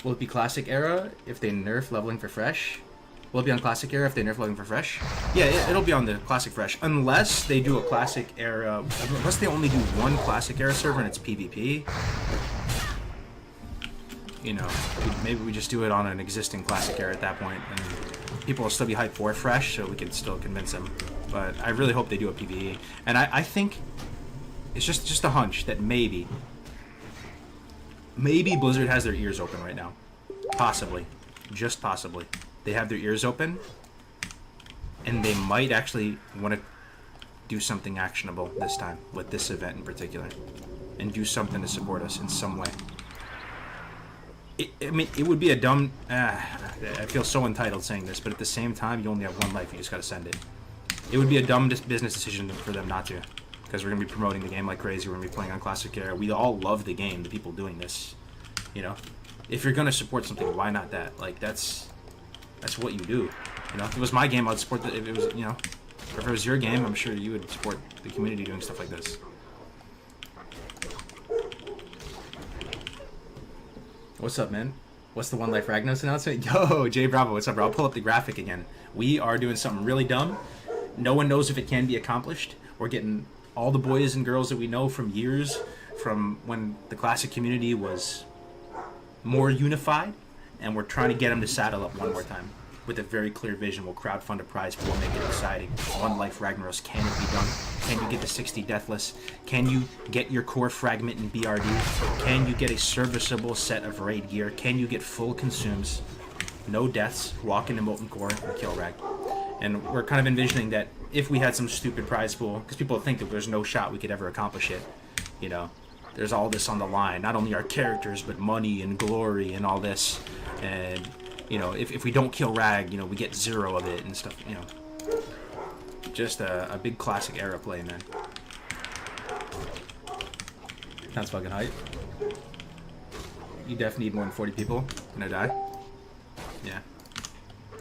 Will it be Classic Era if they nerf leveling for Fresh? Will it be on Classic Era if they nerf leveling for Fresh? Yeah, it'll be on the Classic Fresh. Unless they do a Classic Era... Unless they only do one Classic Era server and it's PvP. You know, maybe we just do it on an existing Classic Era at that point, and people will still be hyped for Fresh, so we can still convince them. But I really hope they do a PvE. And I think it's just a hunch that maybe Blizzard has their ears open right now. Possibly. Just possibly. They have their ears open, and they might actually want to do something actionable this time, with this event in particular, and do something to support us in some way. I mean, it would be a dumb... I feel so entitled saying this, but at the same time, you only have one life, you just gotta send it. It would be a dumb business decision for them not to, because we're going to be promoting the game like crazy, we're going to be playing on Classic Era. We all love the game, the people doing this, you know? If you're going to support something, why not that? Like, that's what you do. You know, if it was my game, I'd support if it was, you know, or if it was your game, I'm sure you would support the community doing stuff like this. What's up, man? What's the One Life Ragnos announcement? Yo, Jay Bravo, what's up, bro? I'll pull up the graphic again. We are doing something really dumb. No one knows if it can be accomplished. We're getting all the boys and girls that we know from years, from when the Classic community was more unified, and we're trying to get them to saddle up one more time with a very clear vision. We'll crowdfund a prize pool, make it exciting. One Life Ragnaros, can it be done? Can you get to 60 deathless? Can you get your core fragment in BRD? Can you get a serviceable set of raid gear? Can you get full consumes, no deaths, walk into Molten Core, and kill Rag? And we're kind of envisioning that if we had some stupid prize pool, because people think that there's no shot we could ever accomplish it, you know, there's all this on the line, not only our characters, but money and glory and all this. And, you know, if we don't kill Rag, you know, we get 0 of it and stuff, you know. Just a big Classic Era play, man. That's fucking hype. You definitely need more than 40 people. Gonna die? Yeah.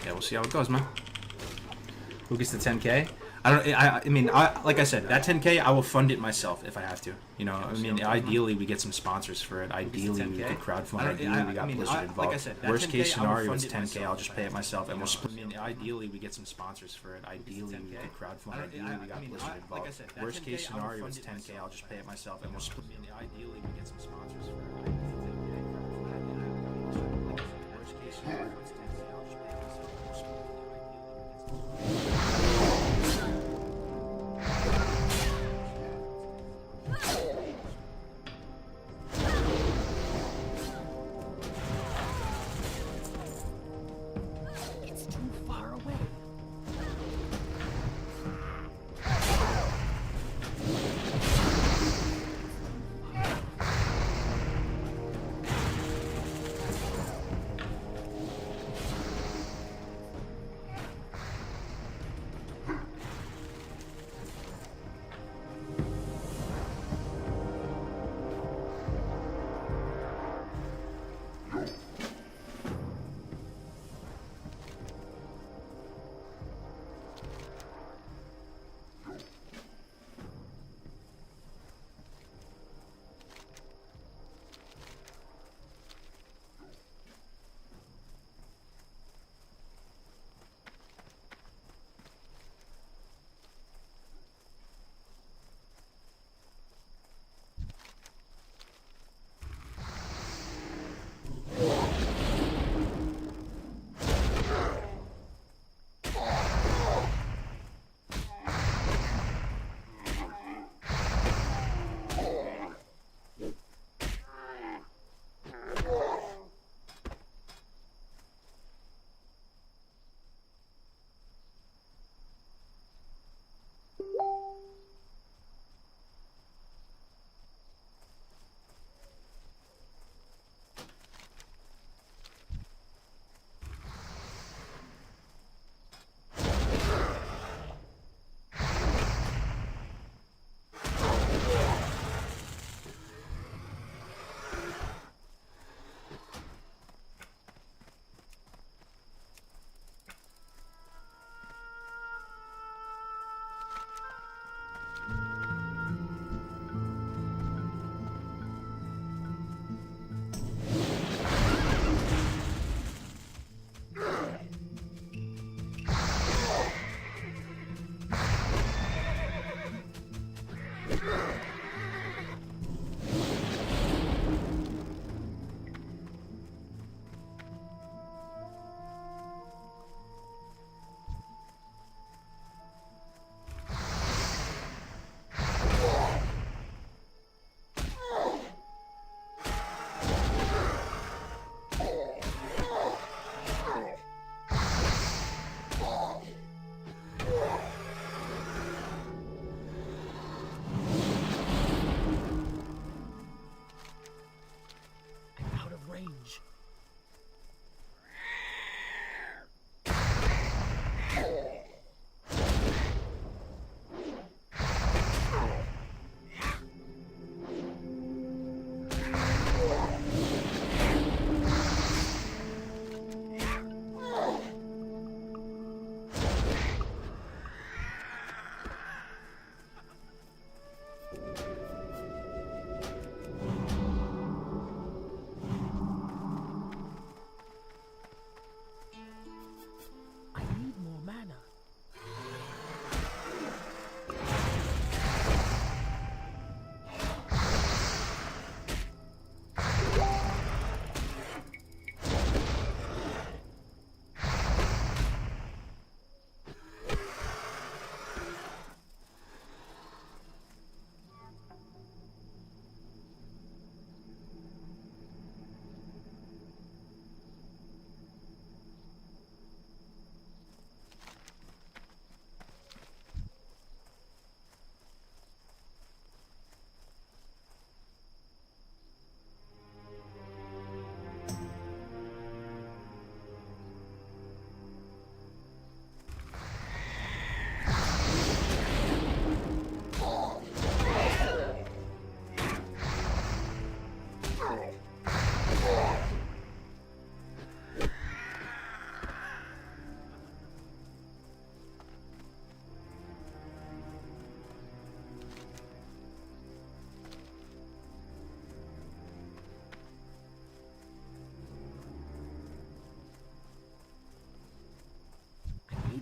Yeah, we'll see how it goes, man. Who gets the 10K? I mean, like I said, that 10K, I will fund it myself if I have to. You know, I mean, ideally we get some sponsors for it. Ideally we could crowdfund. Ideally we got Blizzard involved. Like I said, worst case scenario, it's 10K. I'll just pay it myself, and we'll split. I mean, ideally we get some sponsors for it. Ideally we could crowdfund. Ideally we got Blizzard involved. Worst case scenario, it's 10K. I'll just pay it myself, and we'll split. Ideally we get some sponsors for it. Worst case scenario, it's 10K. I'll just pay it myself, and we'll split. It's too far away.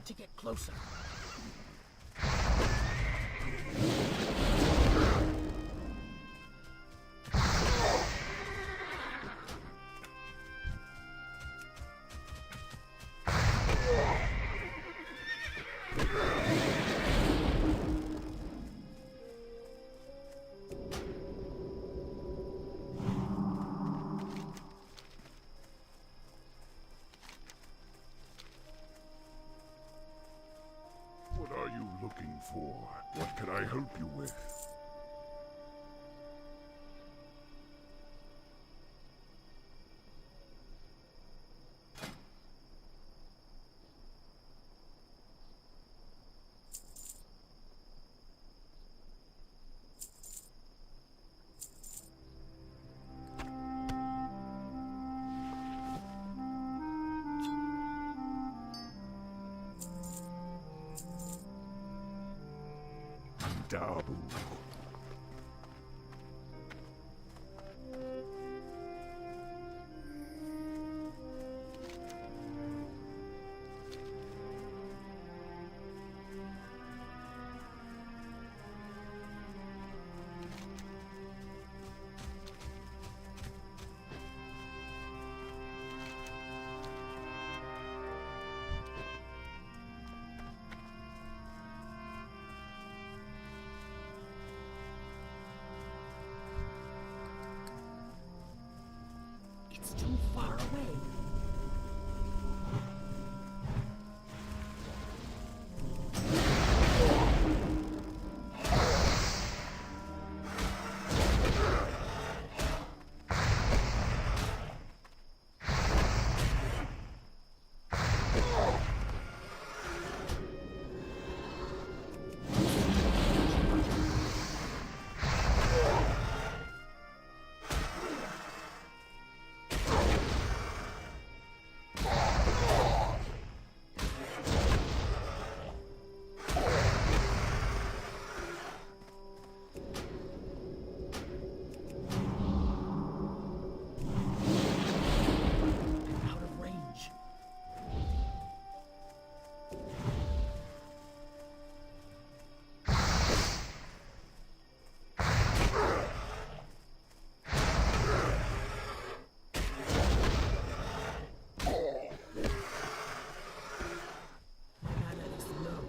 to get closer. What are you looking for? What can I help you with? Dabu. It's too far away. Out of range. Mana is low.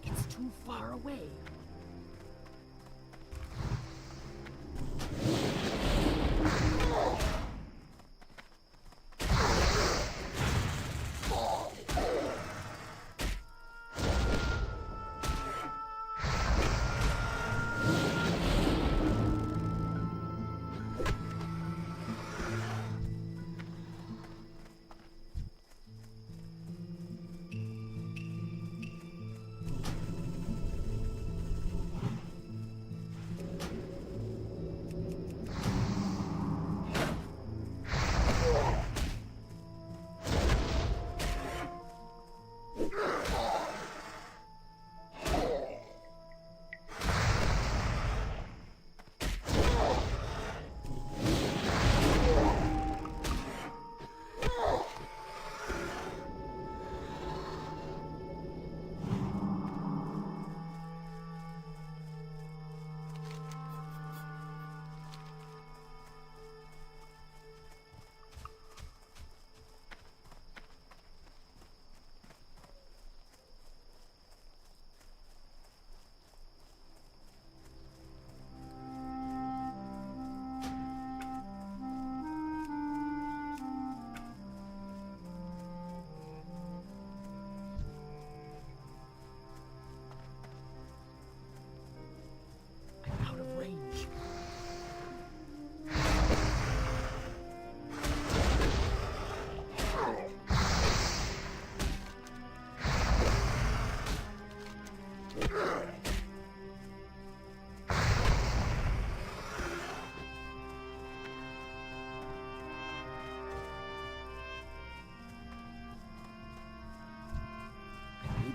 It's too far away.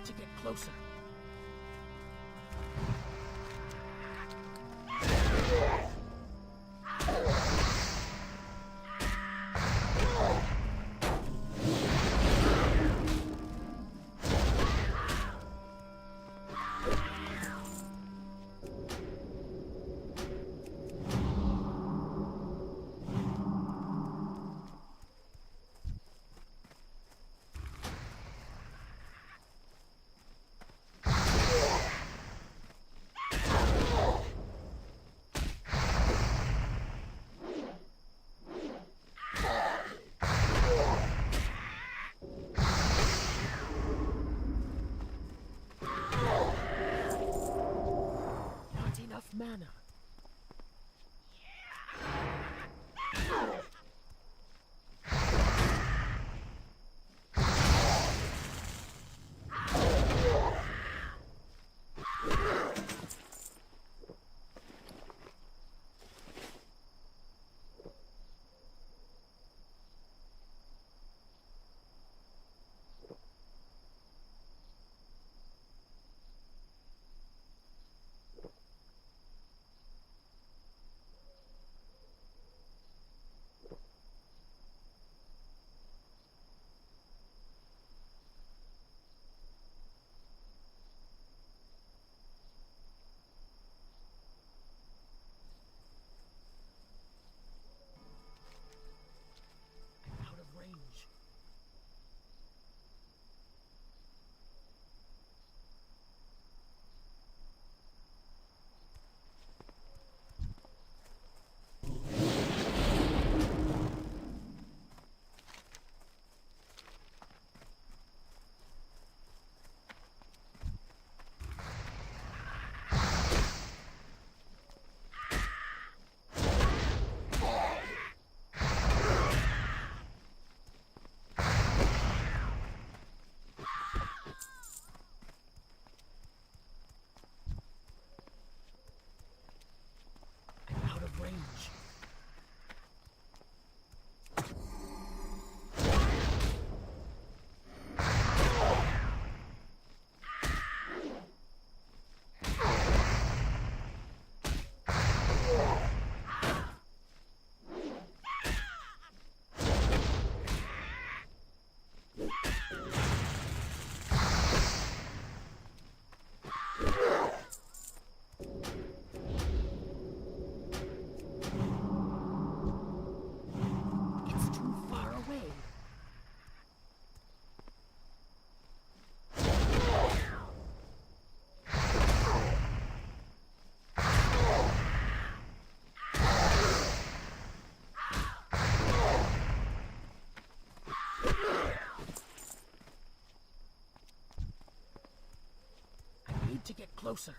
to get closer. Not enough mana. I'm out of range. I'm out of range. It's too far away. I need to get closer.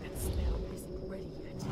That spell isn't ready yet.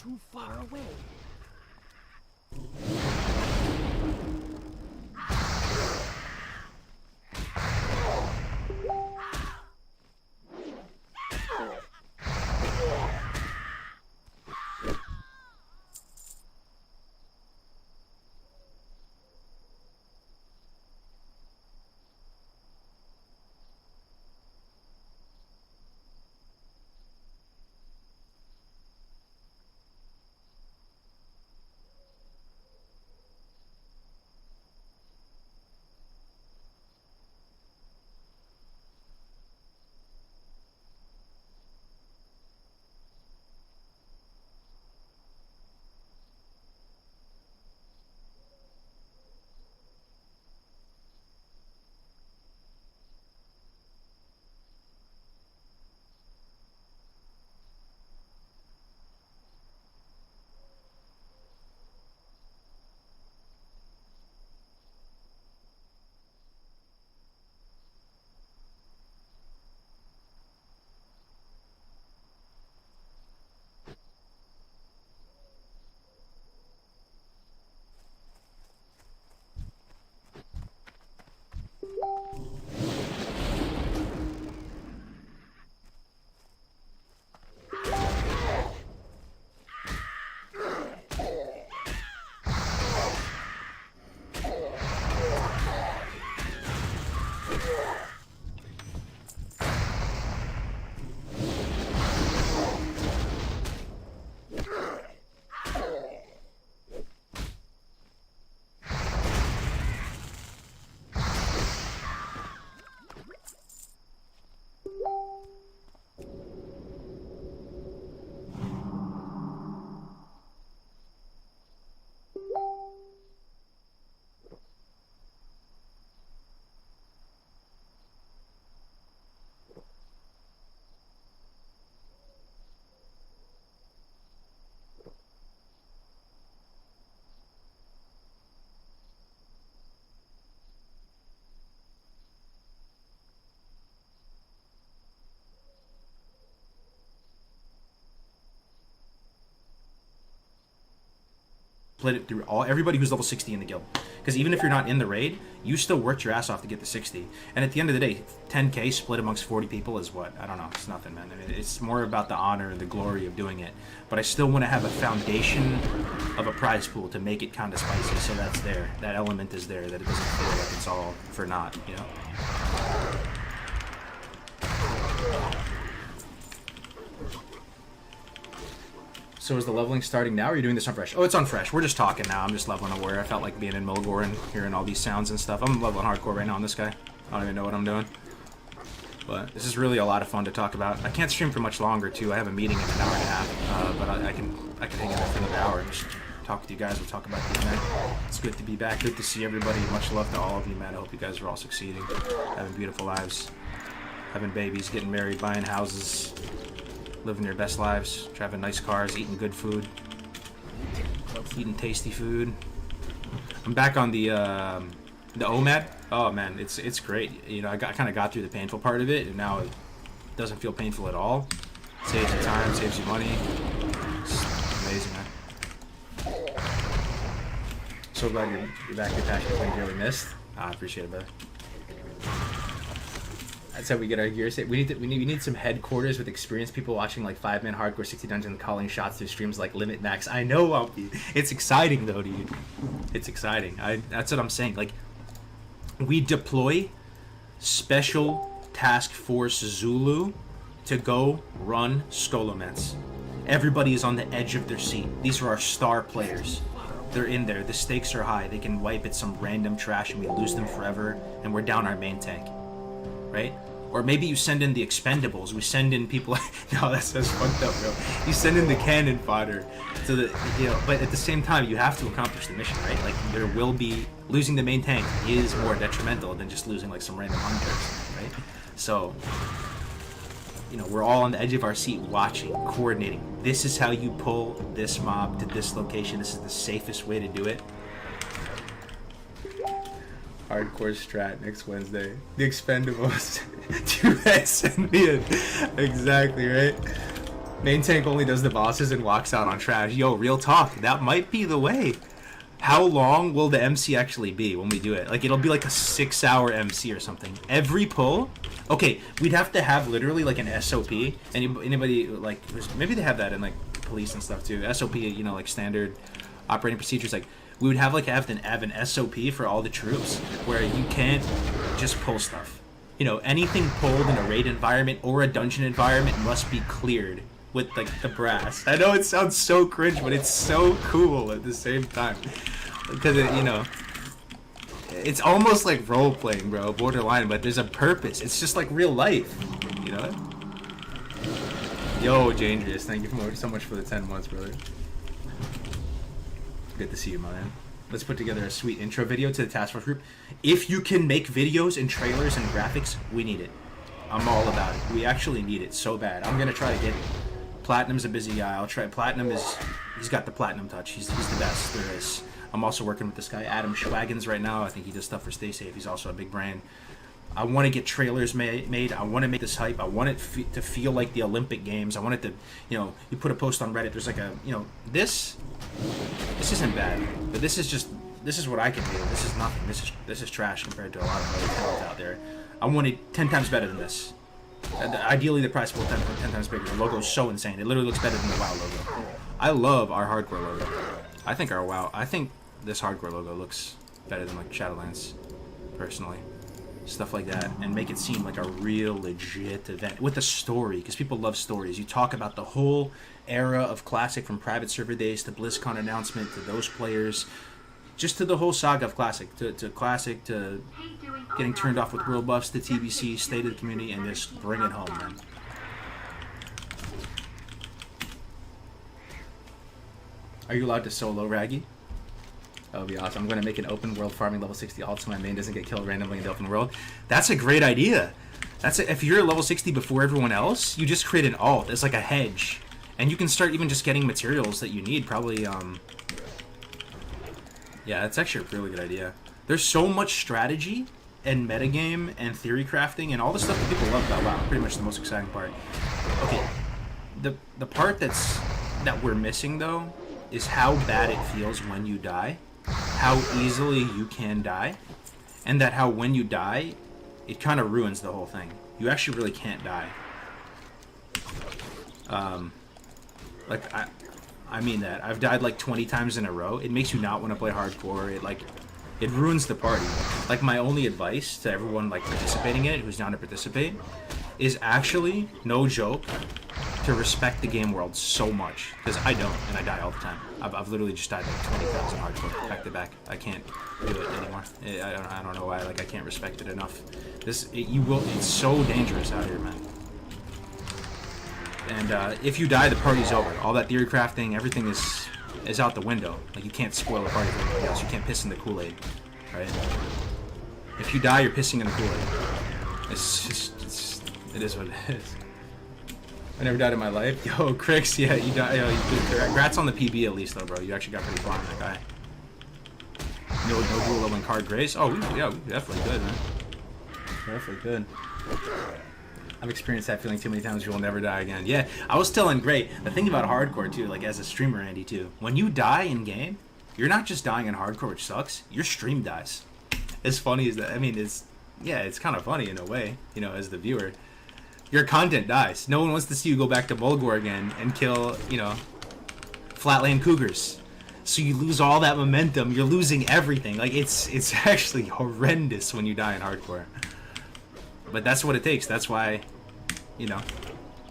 too far away. Played it through everybody who's level 60 in the guild, because even if you're not in the raid, you still worked your ass off to get the 60. And at the end of the day, 10k split amongst 40 people is what? I don't know. It's nothing, man. I mean, it's more about the honor and the glory of doing it. But I still want to have a foundation of a prize pool to make it kind of spicy, so that's there. That element is there, that it doesn't feel like it's all for naught, you know? So is the leveling starting now, or are you doing this on fresh? Oh, it's on fresh. We're just talking now. I'm just leveling a warrior. I felt like being in Mulgore and hearing all these sounds and stuff. I'm leveling hardcore right now on this guy. I don't even know what I'm doing. But this is really a lot of fun to talk about. I can't stream for much longer, too. I have a meeting in an hour and a half. But I can hang in there for another hour and just talk with you guys. We'll talk about the event. It's good to be back. Good to see everybody. Much love to all of you, man. I hope you guys are all succeeding. Having beautiful lives. Having babies, getting married, buying houses. Living their best lives, driving nice cars, eating good food, eating tasty food. I'm back on the OMAD. Oh man, it's great. You know, I kind of got through the painful part of it, and now it doesn't feel painful at all. Saves you time, saves you money. It's amazing, man. So glad you're back. Your passion playing Dearly Missed. I appreciate it, brother. That's how we get our gear set. We need some headquarters with experienced people watching like 5-man hardcore 60 dungeon and calling shots through streams like Limit Max. I know, Alpi. It's exciting though, dude. It's exciting. That's what I'm saying. Like, we deploy Special Task Force Zulu to go run Scholoments. Everybody is on the edge of their seat. These are our star players. They're in there. The stakes are high. They can wipe at some random trash and we lose them forever, and we're down our main tank. Right? Or maybe you send in the expendables. We send in people. No, that's fucked up, bro. You send in the cannon fodder, so that, you know. But at the same time, you have to accomplish the mission, right? Like, there will be losing the main tank is more detrimental than just losing like some random hunters, right? So, you know, we're all on the edge of our seat, watching, coordinating. This is how you pull this mob to this location. This is the safest way to do it. Hardcore strat next Wednesday. The Expendables. Dude, send me in. Exactly, right? Main tank only does the bosses and walks out on trash. Yo, real talk. That might be the way. How long will the MC actually be when we do it? Like, it'll be like a 6-hour MC or something. Every pull? Okay, we'd have to have literally like an SOP. Anybody, like, maybe they have that in like police and stuff too. SOP, you know, like standard operating procedures. Like, we would have like have an SOP for all the troops where you can't just pull stuff. You know, anything pulled in a raid environment or a dungeon environment must be cleared with like the brass. I know it sounds so cringe, but it's so cool at the same time because you know, it's almost like role playing, bro, borderline. But there's a purpose. It's just like real life, you know. Yo, Dangerous, thank you so much for the 10 months, brother. Good to see you, my man. Let's put together a sweet intro video to the task force group. If you can make videos and trailers and graphics, we need it. I'm all about it. We actually need it so bad. I'm gonna try to get it. Platinum's a busy guy. I'll try. Platinum he's got the platinum touch. He's the best there is. I'm also working with this guy, Adam Schwaggins, right now. I think he does stuff for Stay Safe. He's also a big brand. I want to get trailers made. I want to make this hype. I want it to feel like the Olympic Games. I want it to, you know, you put a post on Reddit. There's like a, you know, this isn't bad, but this is what I can do. This is nothing. This is trash compared to a lot of other talent out there. I want it 10 times better than this. Ideally, the price will 10 times bigger. The logo is so insane. It literally looks better than the WoW logo. I love our hardcore logo. I think this hardcore logo looks better than like Shadowlands, personally. Stuff like that, and make it seem like a real legit event with a story, because people love stories. You talk about the whole era of Classic, from private server days to BlizzCon announcement to those players, just to the whole saga of Classic, to Classic, to getting turned off with world buffs, to TBC, state of the community, and just bring it home, man. Are you allowed to solo Raggy? That would be awesome. I'm going to make an open world farming level 60 alt so my main doesn't get killed randomly in the open world. That's a great idea. If you're level 60 before everyone else, you just create an alt. It's like a hedge. And you can start even just getting materials that you need. Probably, yeah, that's actually a really good idea. There's so much strategy and metagame and theory crafting and all the stuff that people love about WoW. Pretty much the most exciting part. Okay, the part that we're missing, though, is how bad it feels when you die. How easily you can die, and that how when you die, it kind of ruins the whole thing. You actually really can't die. Like I mean that. I've died like 20 times in a row. It makes you not want to play hardcore. It ruins the party. Like, my only advice to everyone like participating in it, who's down to participate, is actually, no joke, to respect the game world so much, because I don't, and I die all the time. I've literally just died like 20 times in hardcore, back to back. I can't do it anymore. I don't know why. Like, I can't respect it enough. It's so dangerous out here, man. And if you die, the party's over. All that theory crafting, everything is out the window. Like, you can't spoil the party for anybody else. You can't piss in the Kool-Aid, right? If you die, you're pissing in the Kool-Aid. It is what it is. I never died in my life. Yo, Crix, yeah, you died. Yo, congrats on the PB at least, though, bro. You actually got pretty far on that guy. No dual leveling card grace. Oh, yeah, we definitely good, man. Definitely good. I've experienced that feeling too many times. You will never die again. Yeah, I was telling Gray the thing about hardcore too. Like, as a streamer, Andy, too. When you die in game, you're not just dying in hardcore, which sucks. Your stream dies. As funny as that. I mean, it's kind of funny in a way. You know, as the viewer. Your content dies. No one wants to see you go back to Bulgor again and kill, you know, flatland cougars. So you lose all that momentum. You're losing everything. Like, it's actually horrendous when you die in hardcore. But that's what it takes. That's why, you know,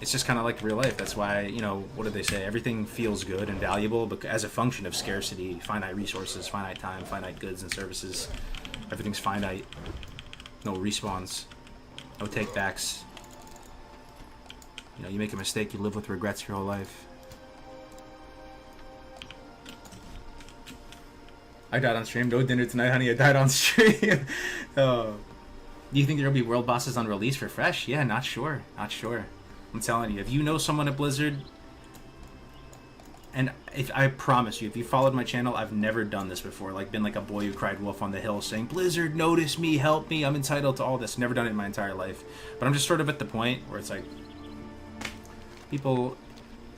it's just kind of like real life. That's why, you know, what do they say? Everything feels good and valuable but as a function of scarcity, finite resources, finite time, finite goods and services. Everything's finite. No respawns. No take-backs. You know, you make a mistake, you live with regrets your whole life. I died on stream. No dinner tonight, honey. I died on stream. Oh. Do you think there'll be world bosses on release for Fresh? Yeah, not sure. Not sure. I'm telling you, if you know someone at Blizzard, and I promise you, if you followed my channel, I've never done this before. Like, been like a boy who cried wolf on the hill saying, Blizzard, notice me, help me, I'm entitled to all this. Never done it in my entire life. But I'm just sort of at the point where it's like, people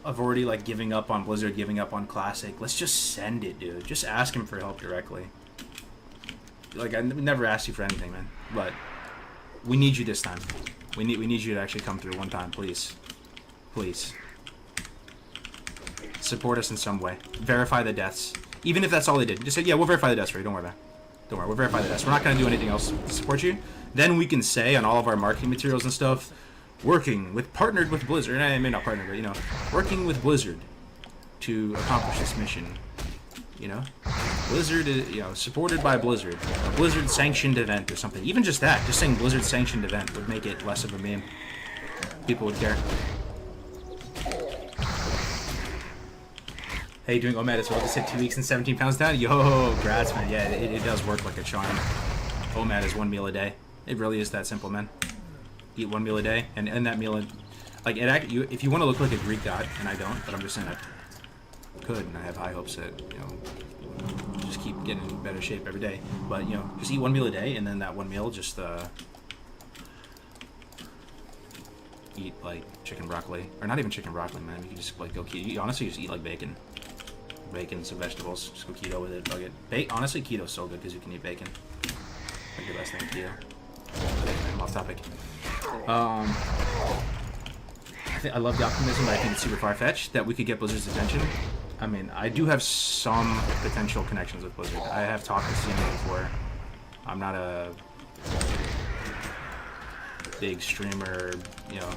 of already like giving up on Blizzard, giving up on Classic, let's just send it, dude. Just ask him for help directly. Like, I never asked you for anything, man, but we need you this time. We need you to actually come through one time, please. Please. Support us in some way. Verify the deaths. Even if that's all they did. Just say, yeah, we'll verify the deaths for you. Don't worry about it. Don't worry, we'll verify the deaths. We're not going to do anything else to support you. Then we can say on all of our marketing materials and stuff, partnered with Blizzard. I may not partner, but, you know, working with Blizzard to accomplish this mission. You know? Blizzard, you know, supported by Blizzard. A Blizzard-sanctioned event or something. Even just that. Just saying Blizzard-sanctioned event would make it less of a meme. People would care. Hey, doing OMAD as well. Just hit 2 weeks and 17 pounds down. Yo, congrats, man. Yeah, it does work like a charm. OMAD is 1 meal a day. It really is that simple, man. Eat 1 meal a day, and that meal, like, if you want to look like a Greek god, and I don't, but I'm just saying I could, and I have high hopes that, you know, just keep getting in better shape every day. But, you know, just eat 1 meal a day, and then that 1 meal just eat like chicken broccoli, or not even chicken broccoli, man. You can just like go keto. You honestly just eat like bacon. Bacon, some vegetables, just go keto with it, bug it. Honestly, keto's so good because you can eat bacon. Like the best thing keto. Okay, I'm off topic. I love the optimism, but I think it's super far-fetched that we could get Blizzard's attention. I mean, I do have some potential connections with Blizzard. I have talked to CMA before. I'm not a big streamer, you know,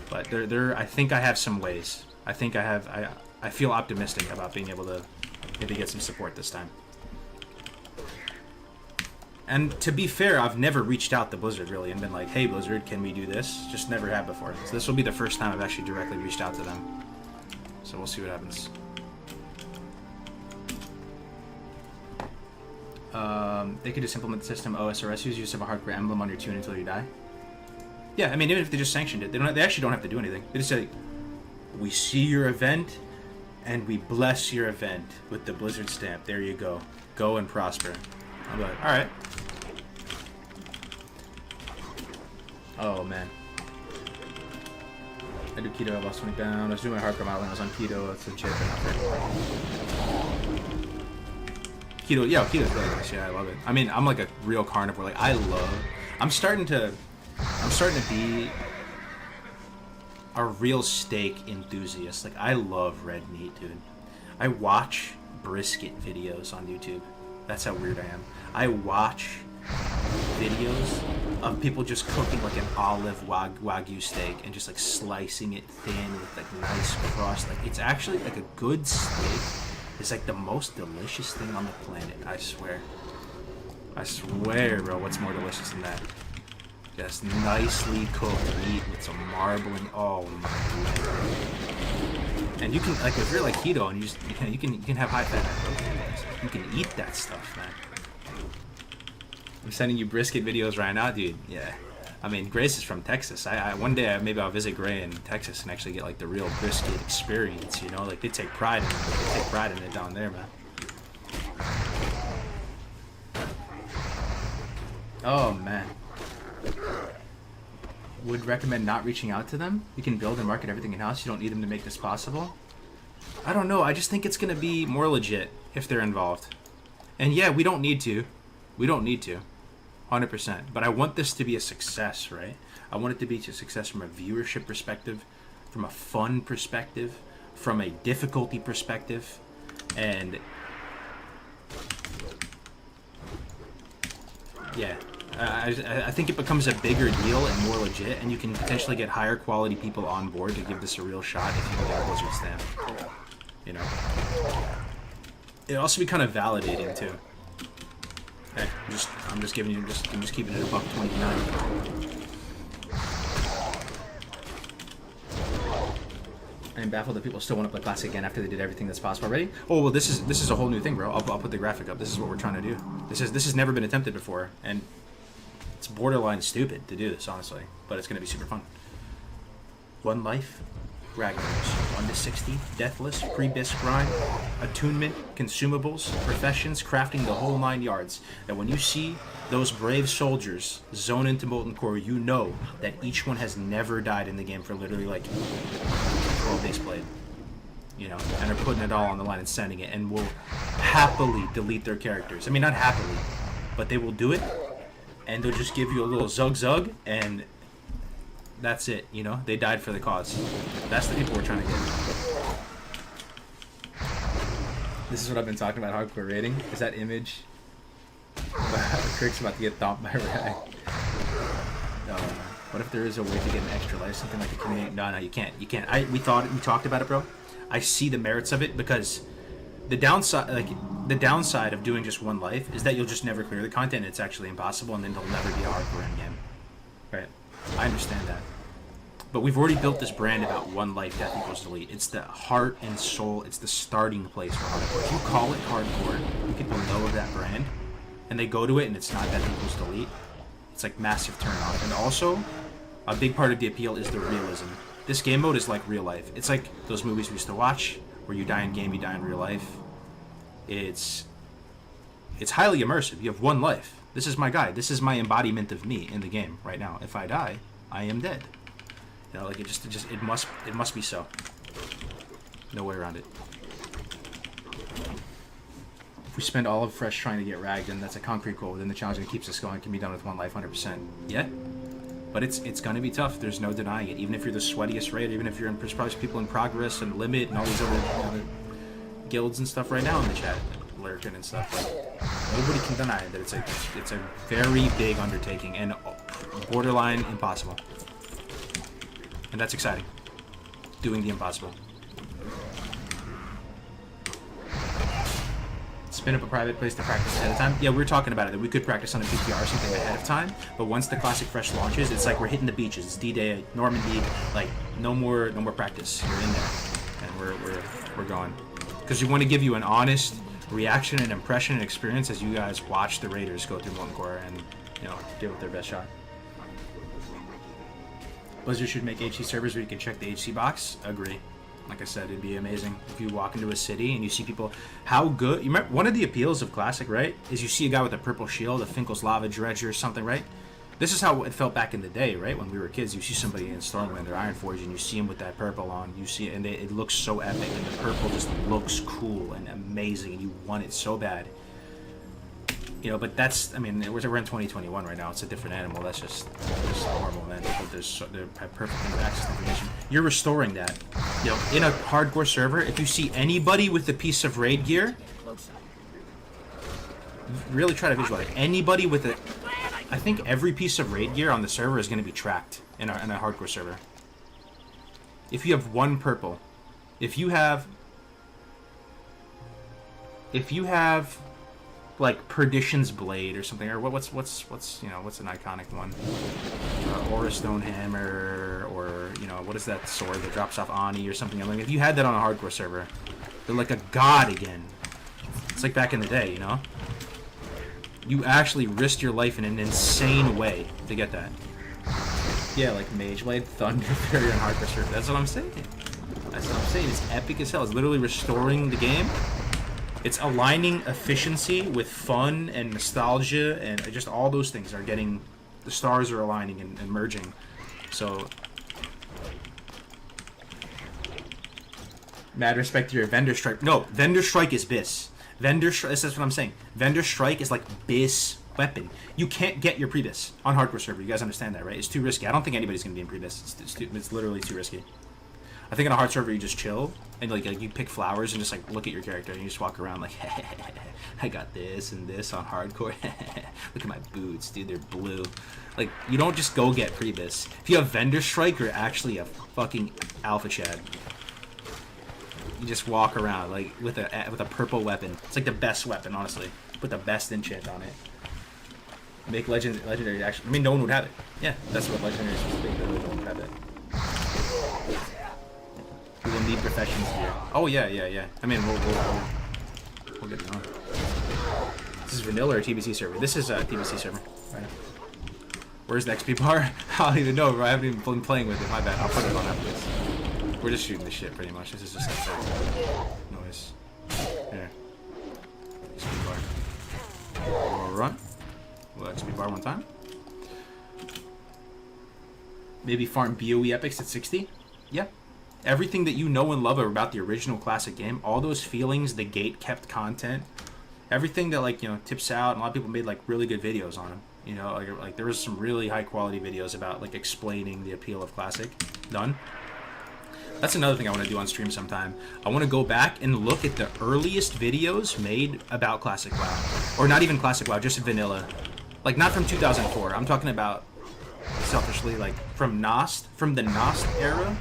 but I think I have some ways. I feel optimistic about being able to maybe get some support this time. And to be fair, I've never reached out to Blizzard really and been like, hey Blizzard, can we do this? Just never have before. So this will be the first time I've actually directly reached out to them. So we'll see what happens. They could just implement the system OSRS. Use a hardcore emblem on your tune until you die. Yeah, I mean, even if they just sanctioned it, they actually don't have to do anything. They just say, we see your event, and we bless your event with the Blizzard stamp. There you go. Go and prosper. I'm like, alright. Oh, man. I do keto, I lost 20 pounds. I was doing my hardcore modeling, I was on keto. That's legit. Keto, yeah, keto's really nice. Yeah, I love it. I mean, I'm like a real carnivore. Like, I'm starting to be a real steak enthusiast. Like, I love red meat, dude. I watch brisket videos on YouTube. That's how weird I am. I watch videos of people just cooking like an olive wagyu steak and just like slicing it thin with like nice crust. Like, it's actually like a good steak. It's like the most delicious thing on the planet. I swear. I swear, bro. What's more delicious than that? Just nicely cooked meat with some marbling. Oh my god. And you can, like, if you're like keto and you can have high fat protein. You can eat that stuff, man. I'm sending you brisket videos right now, dude. Yeah. I mean, Grace is from Texas. One day maybe I'll visit Gray in Texas and actually get like the real brisket experience. You know, like they take pride in it. They take pride in it down there, man. Oh man. Would recommend not reaching out to them. You can build and market everything in-house. You don't need them to make this possible. I don't know. I just think it's going to be more legit if they're involved. And yeah, we don't need to. We don't need to. 100%. But I want this to be a success, right? I want it to be a success from a viewership perspective, from a fun perspective, from a difficulty perspective, and yeah. I think it becomes a bigger deal and more legit, and you can potentially get higher quality people on board to give this a real shot if you can get a Blizzard stamp. You know, it'll also be kind of validating too. Okay, I'm just keeping it $1.29. I'm baffled that people still want to play Classic again after they did everything that's possible already. Oh well, this is a whole new thing, bro. I'll put the graphic up. This is what we're trying to do. This has never been attempted before, and it's borderline stupid to do this, honestly. But it's gonna be super fun. 1 life, Ragnar's 1 to 60, deathless, pre-bis grind, attunement, consumables, professions, crafting the whole 9 yards. And when you see those brave soldiers zone into Molten Core, you know that each one has never died in the game for literally like 12 days played. you know, and are putting it all on the line and sending it, and will happily delete their characters. I mean, not happily, but they will do it, and they'll just give you a little zug, and that's it, you know? They died for the cause. That's the people we're trying to get. This is what I've been talking about, hardcore rating. Is that image? Crick's about to get thumped by Rag. What if there is a way to get an extra life? Something like a community? No, you can't. You can't. We talked about it, bro. I see the merits of it because the downside of doing just one life is that you'll just never clear the content. And it's actually impossible, and then there'll never be a hardcore end game. Right? I understand that. But we've already built this brand about one life, death equals delete. It's the heart and soul. It's the starting place for hardcore. If you call it hardcore, you people know of that brand, and they go to it and it's not death equals delete. It's like massive turn off. And also, a big part of the appeal is the realism. This game mode is like real life. It's like those movies we used to watch, where you die in game, you die in real life. It's highly immersive. You have one life. This is my guy. This is my embodiment of me in the game right now. If I die, I am dead. You know, like it must be so. No way around it. If we spend all of Fresh trying to get ragged, then that's a concrete goal. Then the challenge that keeps us going can be done with one life 100%. Yeah? But it's going to be tough. There's no denying it. Even if you're the sweatiest raid, even if you're in, there's probably people in Progress and Limit and all these other guilds and stuff right now in the chat, lurking and stuff. Like, nobody can deny that it's a very big undertaking and borderline impossible. And that's exciting. Doing the impossible. Spin up a private place to practice ahead of time. Yeah, we were talking about it, that we could practice on a PTR or something ahead of time, but once the Classic Fresh launches, it's like we're hitting the beaches. It's D-Day, Normandy, like no more practice. You're in there, and we're going. Because we want to give you an honest reaction and impression and experience as you guys watch the Raiders go through Molten Core and, you know, give it their best shot. Blizzard should make HC servers where you can check the HC box. Agree. Like I said, it'd be amazing if you walk into a city and you see people. How good? You remember one of the appeals of Classic, right? Is you see a guy with a purple shield, a Finkel's Lava Dredger or something, right? This is how it felt back in the day, right? When we were kids, you see somebody in Stormwind or Ironforge and you see him with that purple on. You see it, and it looks so epic, and the purple just looks cool and amazing, and you want it so bad. You know, but that's, I mean, we're in 2021 right now. It's a different animal. That's just normal, man. They have perfect access to information. You're restoring that. You know, in a hardcore server, if you see anybody with a piece of raid gear, really try to visualize it. Anybody with a, I think every piece of raid gear on the server is going to be tracked in a hardcore server. If you have one purple, if you have like Perdition's Blade or something, or what's you know, what's an iconic one? Aura Stone Hammer, or, you know, what is that sword that drops off Ani or something? Like, if you had that on a hardcore server, they're like a god again. It's like back in the day, you know? You actually risked your life in an insane way to get that. Yeah, like Mage Blade, Thunder Fairy on hardcore server. That's what I'm saying. That's what I'm saying. It's epic as hell. It's literally restoring the game. It's aligning efficiency with fun and nostalgia, and just all those things are getting, the stars are aligning and merging. So, mad respect to your Vendor Strike. No, Vendor Strike is BIS. That's what I'm saying. Vendor Strike is like BIS weapon. You can't get your pre-BIS on hardcore server. You guys understand that, right? It's too risky. I don't think anybody's gonna be in pre-BIS. It's literally too risky. I think on a hard server you just chill and like you pick flowers and just like look at your character and you just walk around like, I got this and this on hardcore. Look at my boots, dude, they're blue. Like, you don't just go get pre-BIS. If you have Vendor Strike, you're actually a fucking alpha chad. You just walk around like with a purple weapon. It's like the best weapon, honestly. Put the best enchant on it. Make legendary action. I mean, no one would have it. Yeah, that's what legendary is supposed to be. No one would have it. We will need professions here. Oh yeah. I mean, we'll get it on. This is vanilla or TBC server? This is a TBC server. Right. Where's the XP bar? I don't even know, bro. I haven't even been playing with it. My bad. I'll put it on after this. We're just shooting this shit pretty much. This is just like noise. Here. XP bar. We'll run. We'll XP bar one time. Maybe farm BOE epics at 60. Yeah. Everything that you know and love about the original classic game, all those feelings, the gate kept content, everything that like, you know, tips out, and a lot of people made like really good videos on them. You know, like there was some really high quality videos about like explaining the appeal of classic done. That's another thing I want to do on stream sometime. I want to go back and look at the earliest videos made about classic WoW, or not even classic WoW, just vanilla. Like not from 2004. I'm talking about selfishly like from Nost, from the Nost era.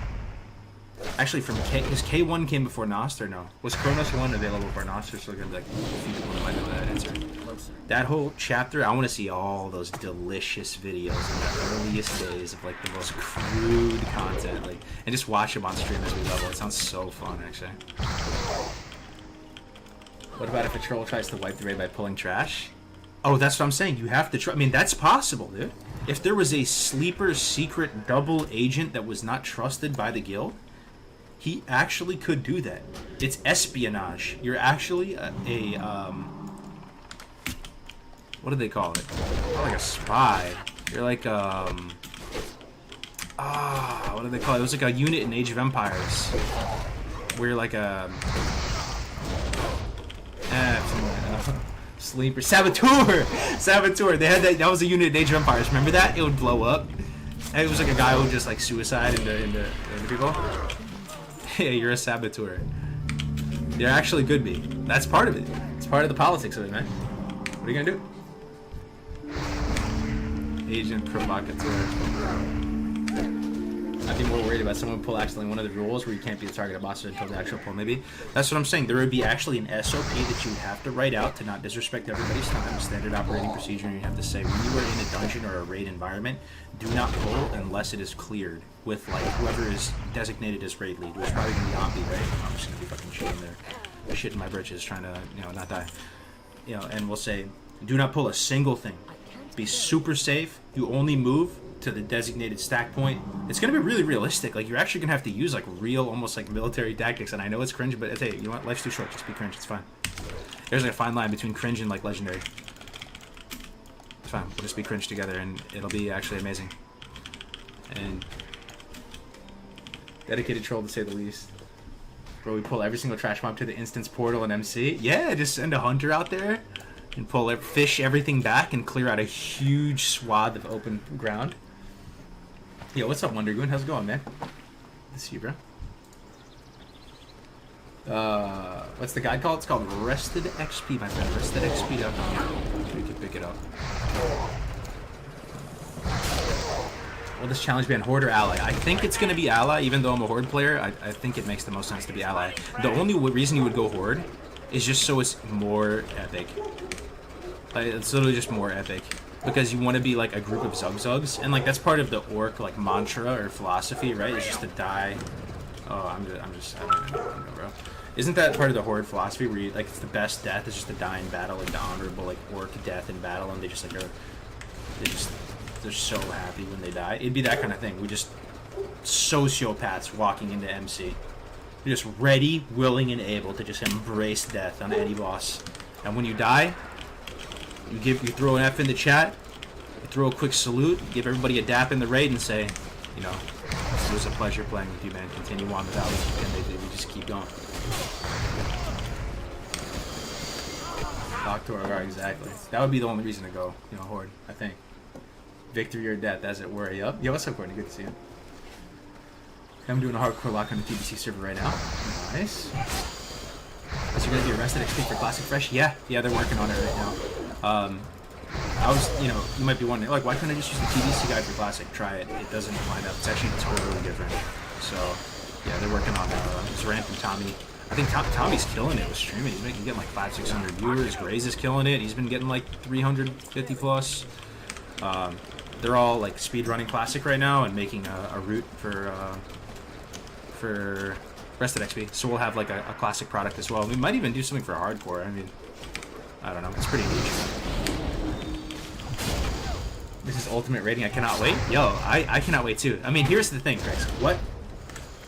Actually, from because K1 came before Nost, or no? Was Kronos 1 available for Nost? There's still gonna be like a few people that might know that answer. That whole chapter, I want to see all those delicious videos in the earliest days of like the most crude content, like, and just watch them on stream as we level. It sounds so fun, actually. What about if a troll tries to wipe the raid by pulling trash? Oh, that's what I'm saying. You have to try. I mean, that's possible, dude. If there was a sleeper secret double agent that was not trusted by the guild, he actually could do that. It's espionage. You're actually what do they call it? Not like a spy. You're like what do they call it? It was like a unit in Age of Empires, where you're like a sleeper saboteur. They had that was a unit in Age of Empires. Remember that? It would blow up. And it was like a guy who would just like suicide into people. Yeah, you're a saboteur. There actually could be. That's part of it. It's part of the politics of it, man. What are you gonna do? Agent provocateur. I'd be more worried about someone pull accidentally one of the rules where you can't be the target of bosses until the actual pull, maybe. That's what I'm saying. There would be actually an SOP that you would have to write out to not disrespect everybody's time, standard operating procedure, and you have to say when you are in a dungeon or a raid environment, do not pull unless it is cleared with like whoever is designated as raid lead, which is probably gonna be Ombi, right? I'm just gonna be fucking shitting there. Shitting my britches trying to, you know, not die. You know, and we'll say, do not pull a single thing. Be super safe. You only move to the designated stack point. It's gonna be really realistic. Like you're actually gonna have to use like real, almost like military tactics. And I know it's cringe, but hey, you know what? Life's too short. Just be cringe. It's fine. There's like a fine line between cringe and like legendary. It's fine. We'll just be cringe together, and it'll be actually amazing. And dedicated troll to say the least. Bro, we pull every single trash mob to the instance portal and MC. Yeah, just send a hunter out there and pull it, fish everything back and clear out a huge swath of open ground. Yo, what's up, Wonder Goon? How's it going, man? Good to see you, bro. What's the guide called? It's called Rested XP, my friend. RestedXP.com. So you can pick it up. Will this challenge be on Horde or Ally? I think it's going to be Ally, even though I'm a Horde player. I think it makes the most sense to be Ally. The only reason you would go Horde is just so it's more epic. It's literally just more epic. Because you want to be like a group of Zugzugs. And like that's part of the Orc like mantra or philosophy, right? It's just to die. Oh, I don't even know, bro. Isn't that part of the Horde philosophy where you, like it's the best death is just to die in battle, like the honorable like Orc death in battle, and they just like are they're so happy when they die. It'd be that kind of thing. We just sociopaths walking into MC. You're just ready, willing, and able to just embrace death on any boss. And when you die, you throw an F in the chat, you throw a quick salute, you give everybody a dap in the raid, and say, you know, it was a pleasure playing with you, man. Continue on without me, and we just keep going. Doctor, right, exactly. That would be the only reason to go, you know, Horde, I think. Victory or death, as it were. Yup. Yo, what's up, Courtney? Good to see you. I'm doing a hardcore lock on the TBC server right now. Nice. Is you gonna be arrested XP for Classic Fresh? Yeah, they're working on it right now. I was, you know, you might be wondering, like, why couldn't I just use the TBC guide for Classic? Try it. It doesn't line up. It's actually totally different. So, yeah, they're working on Zramp and Tommy. I think Tommy's killing it with streaming. He's getting like 500-600 viewers. Graze is killing it. He's been getting like 350 plus. They're all like speedrunning Classic right now and making a route for Rested XP. So we'll have like a Classic product as well. We might even do something for Hardcore. I mean, I don't know. It's pretty niche. This is ultimate rating. I cannot wait. Yo, I cannot wait too. I mean, here's the thing, Chris.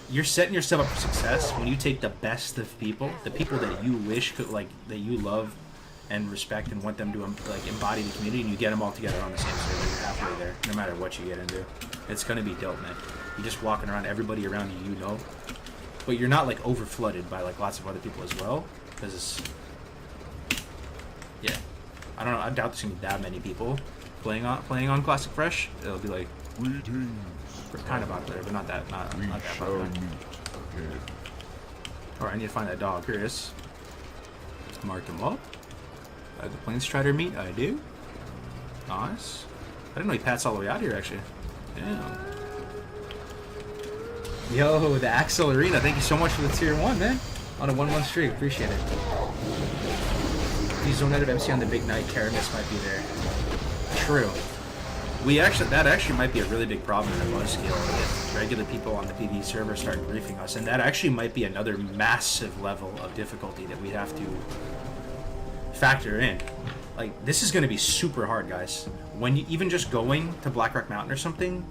You're setting yourself up for success when you take the best of people, the people that you wish could, like, that you love and respect and want them to like embody the community, and you get them all together on the same server. You're halfway there, no matter what you get into. It's gonna be dope, man. You're just walking around, everybody around you, you know, but you're not like over flooded by like lots of other people as well. Because yeah, I don't know. I doubt there's gonna be that many people playing on Classic Fresh. It'll be like Greetings. kind of popular, but not that We not that shall popular. meet again. Alright, I need to find that dog. Here it is. Mark him up. The Plains Strider meat, I do. Nice. I didn't know he passed all the way out here, actually. Damn. Yo, the Axel Arena. Thank you so much for the tier 1, man. On a 1-1 streak. Appreciate it. Please don't edit MC on the big night. Karamis might be there. True. That actually might be a really big problem in our skill if regular people on the PvE server start griefing us, and that actually might be another massive level of difficulty that we have to factor in. Like, this is going to be super hard, guys. When you even just going to Blackrock Mountain or something,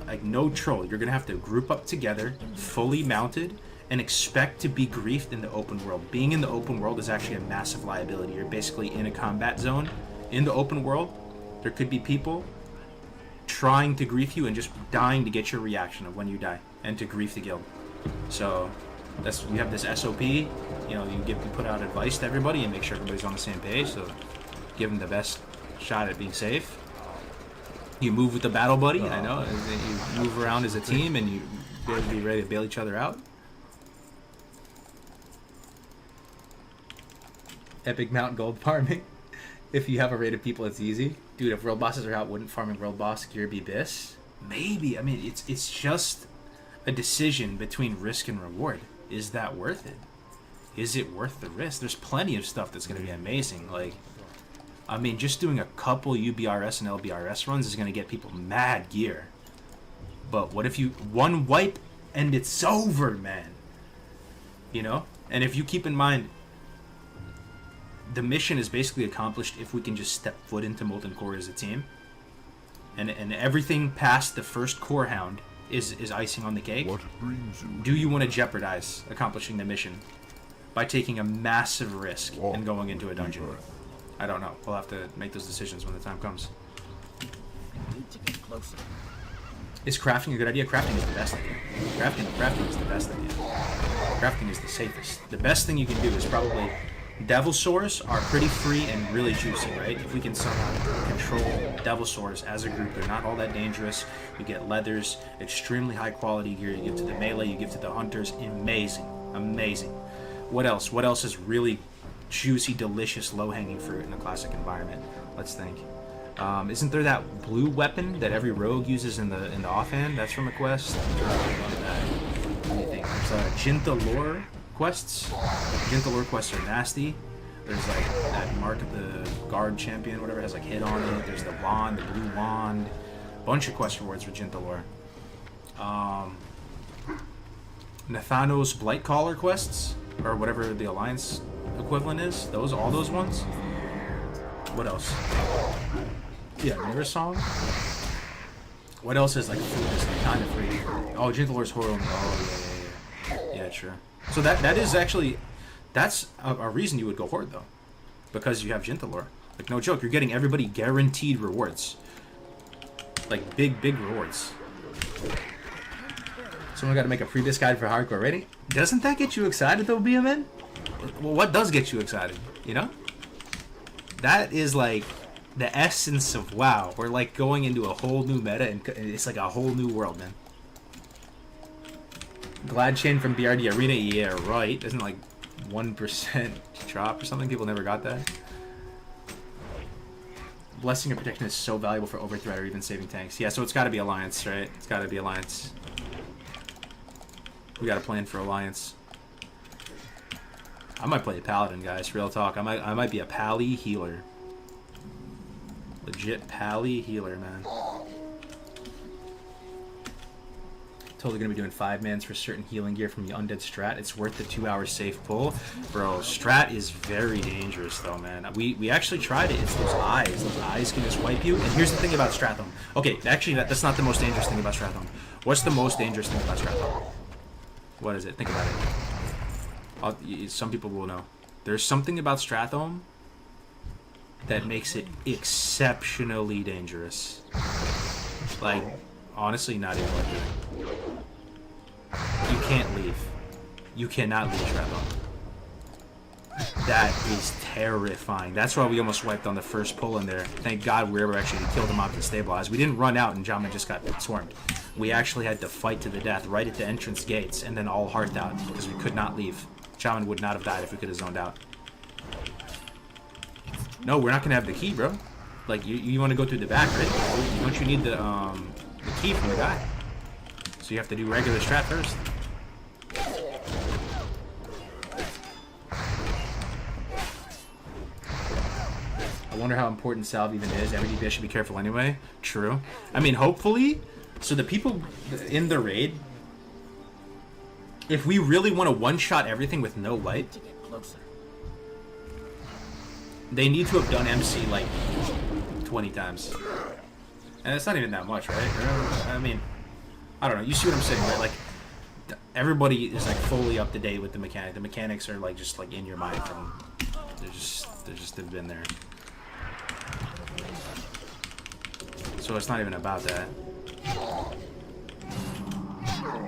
like, no troll, you're going to have to group up together, fully mounted, and expect to be griefed in the open world. Being in the open world is actually a massive liability. You're basically in a combat zone. In the open world, there could be people trying to grief you and just dying to get your reaction of when you die and to grief the guild. So we have this SOP. You know, you put out advice to everybody and make sure everybody's on the same page. So give them the best shot at being safe. You move with the battle buddy. I know you move around as a team and you be ready to bail each other out. Epic Mountain Gold farming. If you have a raid of people, it's easy. Dude, if world bosses are out, wouldn't farming world boss gear be this? Maybe. I mean, it's just a decision between risk and reward. Is that worth it? Is it worth the risk? There's plenty of stuff that's going to be amazing. Like, I mean, just doing a couple UBRS and LBRS runs is going to get people mad gear. But what if you one wipe and it's over, man? You know? And if you keep in mind, the mission is basically accomplished if we can just step foot into Molten Core as a team. And everything past the first Core Hound is icing on the cake. What brings you? Do you want to jeopardize accomplishing the mission by taking a massive risk and going into a dungeon? I don't know. We'll have to make those decisions when the time comes. I need to get closer. Is crafting a good idea? Crafting is the best idea. Crafting is the best idea. Crafting is the safest. The best thing you can do is probably... Devil Sores are pretty free and really juicy, right? If we can somehow control Devil Sores as a group, they're not all that dangerous. You get leathers, extremely high quality gear. You give to the melee, you give to the hunters. Amazing. Amazing. What else? What else is really juicy, delicious, low-hanging fruit in a classic environment? Let's think. Isn't there that blue weapon that every rogue uses in the offhand? That's from a quest. Let me think. There's Jinta Lore quests. Jinta Lore quests are nasty. There's like that Mark of the Guard champion, whatever, has like hit on it. There's the wand, the blue wand. Bunch of quest rewards for Jinta Lore. Nathanos Blightcaller quests, or whatever the Alliance equivalent is. All those ones. What else? Yeah, Mirror Song. What else is like food is kind of free? Oh, Jinta Lore's horror. Oh yeah. Yeah, sure. So that is actually, that's a reason you would go Horde, though. Because you have Jinta Lore. Like, no joke, you're getting everybody guaranteed rewards. Like, big rewards. Someone got to make a previous guide for hardcore. Ready? Doesn't that get you excited, though, BMN? Well, what does get you excited, you know? That is, like, the essence of WoW. We're, like, going into a whole new meta, and it's like a whole new world, man. Glad chain from BRD Arena, yeah, right. Isn't like 1% drop or something? People never got that. Blessing and protection is so valuable for overthreat or even saving tanks. Yeah, so it's got to be Alliance, right? It's got to be Alliance. We got to plan for Alliance. I might play a Paladin, guys. Real talk. I might be a Pally healer. Legit Pally healer, man. Totally gonna be doing 5-mans for certain healing gear from the undead strat. It's worth the 2-hour safe pull. Bro, strat is very dangerous though, man. We actually tried it. It's those eyes. Those eyes can just wipe you. And here's the thing about Stratham. Okay, actually that's not the most dangerous thing about Stratham. What's the most dangerous thing about Stratham? What is it? Think about it. Some people will know. There's something about Stratham that makes it exceptionally dangerous. Like, honestly, not even like that. You can't leave. You cannot leave trap on. That is terrifying. That's why we almost wiped on the first pull in there. Thank God we were actually killed him off to stabilize. We didn't run out and Shaman just got swarmed. We actually had to fight to the death right at the entrance gates and then all hearthed out because we could not leave. Shaman would not have died if we could have zoned out. No, we're not gonna have the key, bro. Like you want to go through the back, right? Don't you need the key from the guy? So you have to do regular strat first. I wonder how important salve even is. Every DPS should be careful anyway. True. I mean, hopefully, so the people in the raid, if we really want to one-shot everything with no light, To get closer. they need to have done MC like 20 times. And it's not even that much, right? I mean, I don't know. You see what I'm saying, right? Like, everybody is like fully up to date with the mechanic. The mechanics are like just like in your mind from they've been there. So it's not even about that.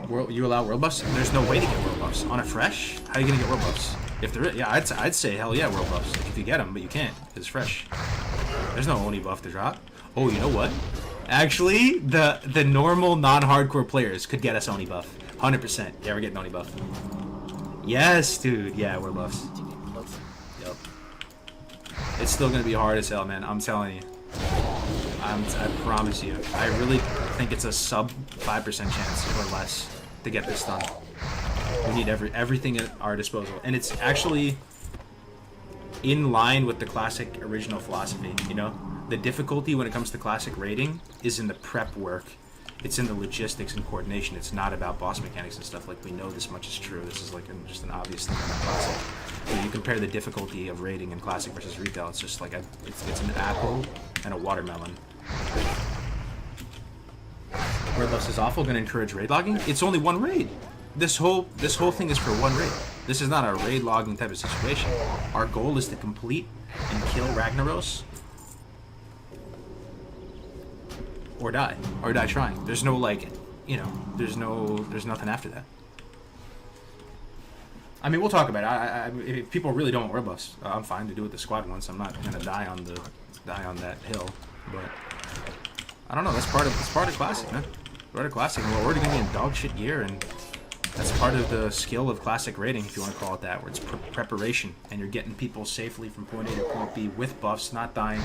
You allow world buffs? There's no way to get world buffs on a fresh. How are you gonna get world buffs? If there is, yeah, I'd say hell yeah, world buffs. Like if you get them, but you can't because it's fresh. There's no Oni buff to drop. Oh, you know what? Actually, the normal non-hardcore players could get us Oni buff. 100%. Yeah, we're getting Oni buff. Yes, dude. Yeah, world buffs. To get closer. Yep. It's still gonna be hard as hell, man. I'm telling you. I promise you. I really think it's a sub 5% chance or less to get this done. We need everything at our disposal, and it's actually in line with the classic original philosophy. You know, the difficulty when it comes to classic raiding is in the prep work. It's in the logistics and coordination. It's not about boss mechanics and stuff. Like, we know this much is true. This is like just an obvious thing in the classic. When you compare the difficulty of raiding in classic versus retail, it's just like it's an apple and a watermelon. Raid buffs is awful. Gonna encourage raid logging. It's only one raid. This whole thing is for one raid. This is not a raid logging type of situation. Our goal is to complete and kill Ragnaros or die trying. There's no like, you know, there's nothing after that. I mean, we'll talk about it. If people really don't want world buffs, I'm fine to do it the squad once. I'm not gonna die on that hill, but I don't know. That's part of classic, man. Part of classic, and we're already gonna be in dog shit gear, and that's part of the skill of classic raiding, if you want to call it that, where it's preparation, and you're getting people safely from point A to point B with buffs, not dying,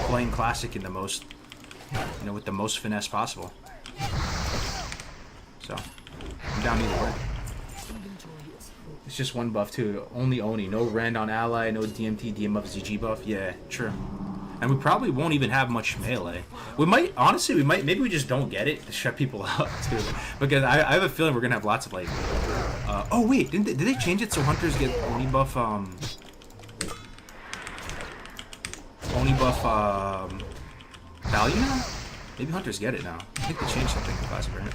playing classic in the most, you know, with the most finesse possible. So I'm down either way. It's just one buff too. Only Oni. No Rend on ally. No DMT, DM buff, ZG buff. Yeah, true. And we probably won't even have much melee. We might, honestly, maybe we just don't get it to shut people up too. Because I have a feeling we're gonna have lots of like. Oh wait, did they change it so hunters get Oni buff? Oni buff value now? Maybe hunters get it now. I think they changed something in classic, right?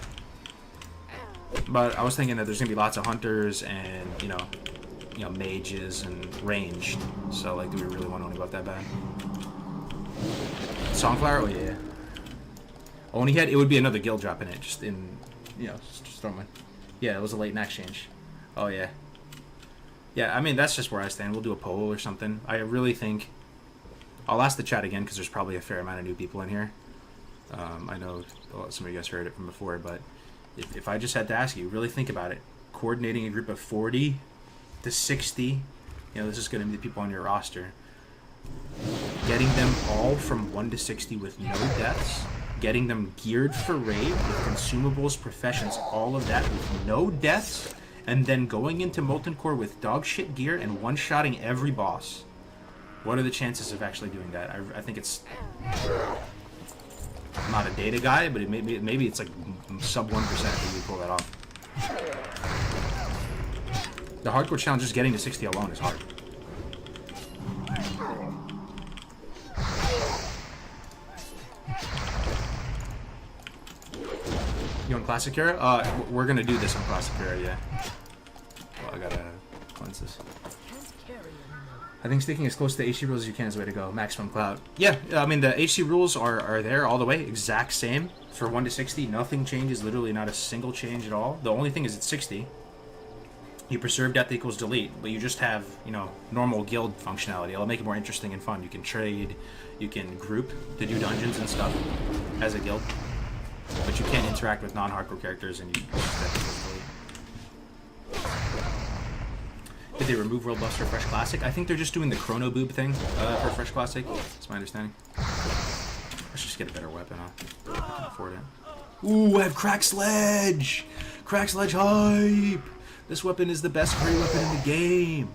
But I was thinking that there's gonna be lots of hunters and you know mages and ranged. So like, do we really want Oni buff that bad? Songflower? Oh yeah. Oni head? It would be another guild drop in it, just in, you know, just throw my. Yeah, it was a late max change. Oh yeah. Yeah, I mean that's just where I stand. We'll do a poll or something. I really think. I'll ask the chat again because there's probably a fair amount of new people in here. I know some of you guys heard it from before, but if I just had to ask you, really think about it. Coordinating a group of 40 to 60, you know, this is going to be the people on your roster. Getting them all from 1 to 60 with no deaths. Getting them geared for raid with consumables, professions, all of that with no deaths. And then going into Molten Core with dog shit gear and one-shotting every boss. What are the chances of actually doing that? I think it's... I'm not a data guy, but maybe it's like sub 1% that we pull that off. The hardcore challenge, just getting to 60 alone is hard. You on Classic Era? We're gonna do this on Classic Era, yeah. Well, I gotta cleanse this. I think sticking as close to the HC rules as you can is the way to go. Maximum clout. Yeah, I mean, the HC rules are there all the way. Exact same for 1 to 60. Nothing changes. Literally not a single change at all. The only thing is it's 60. You preserve death equals delete, but you just have, you know, normal guild functionality. It'll make it more interesting and fun. You can trade, you can group to do dungeons and stuff as a guild, but you can't interact with non-hardcore characters, and you just death equals delete. Did they remove World Buster Fresh Classic? I think they're just doing the Chrono Boob thing for Fresh Classic. That's my understanding. Let's just get a better weapon, huh? I can afford it. Ooh, I have Crack Sledge! Crack Sledge hype! This weapon is the best free weapon in the game.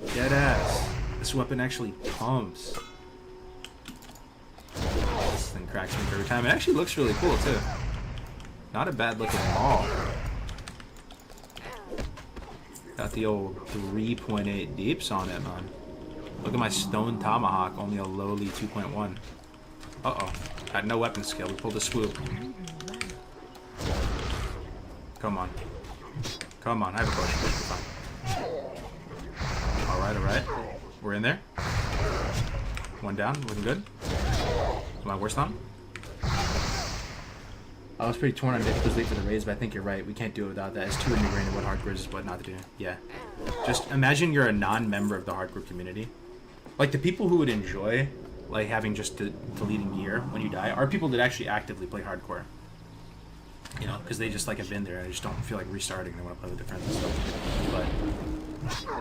Deadass. This weapon actually pumps. This thing cracks me every time. It actually looks really cool too. Not a bad looking ball. Got the old 3.8 deeps on it, man. Look at my Stone Tomahawk, only a lowly 2.1. Uh-oh. Had no weapon skill. We pulled a swoop. Come on. Come on, I have a potion. Alright, alright. We're in there. One down, looking good. My worst on. I was pretty torn on it because late for the raids, but I think you're right. We can't do it without that. It's too ingrained in what hardcore is, what not to do. Yeah. Just imagine you're a non-member of the hardcore community. Like, the people who would enjoy, like, having just deleting gear when you die are people that actually actively play hardcore. You know, because they just like have been there and they just don't feel like restarting. They want to play with their friends and stuff.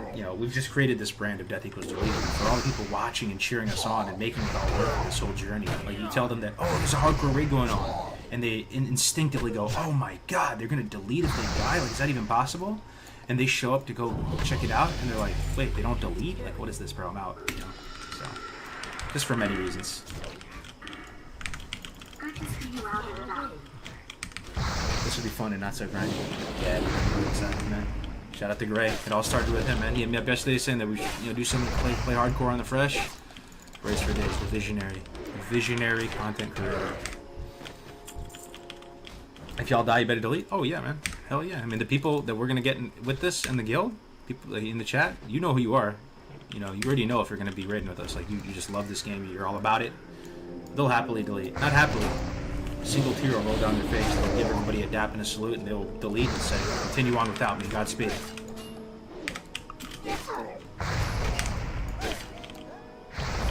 But, you know, we've just created this brand of death equals delete for all the people watching and cheering us on and making it all work this whole journey. Like, you tell them that, oh, there's a hardcore raid going on, and they instinctively go, oh my god, they're gonna delete if they die. Like, is that even possible? And they show up to go check it out, and they're like, wait, they don't delete? Like, what is this, bro? I'm out. You know? So, just for many reasons. This would be fun and not so grindy. Yeah, I'm really excited, man. Shout out to Gray. It all started with him, man. He hit me up yesterday saying that we should, you know, do some play hardcore on the fresh. Race for days, the visionary content creator. If y'all die, you better delete. Oh yeah, man. Hell yeah. I mean, the people that we're gonna get with this in the guild, people in the chat, you know who you are. You know, you already know if you're gonna be raiding with us. Like, you just love this game. You're all about it. They'll happily delete. Not happily. Single tear will roll down their face. They'll give everybody a dap and a salute, and they'll delete and say, continue on without me. Godspeed.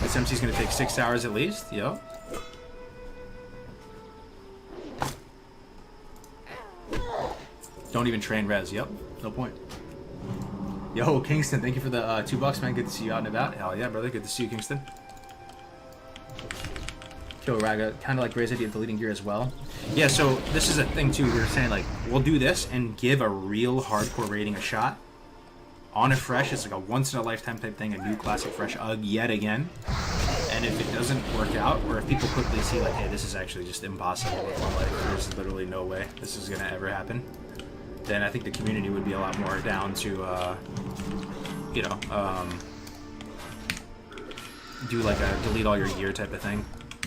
This MC's gonna take 6 hours at least. Yo. Don't even train res. Yep. No point. Yo, Kingston, thank you for the $2, man. Good to see you out and about. Hell yeah, brother. Good to see you, Kingston. Kill Raga, kind of like Gray's idea of deleting gear as well. Yeah, so this is a thing too. We were saying, like, we'll do this and give a real hardcore rating a shot. On a fresh, it's like a once-in-a-lifetime type thing, a new classic fresh UG yet again. And if it doesn't work out, or if people quickly see, like, hey, this is actually just impossible with one life, there's literally no way this is going to ever happen, then I think the community would be a lot more down to, you know, do like a delete all your gear type of thing.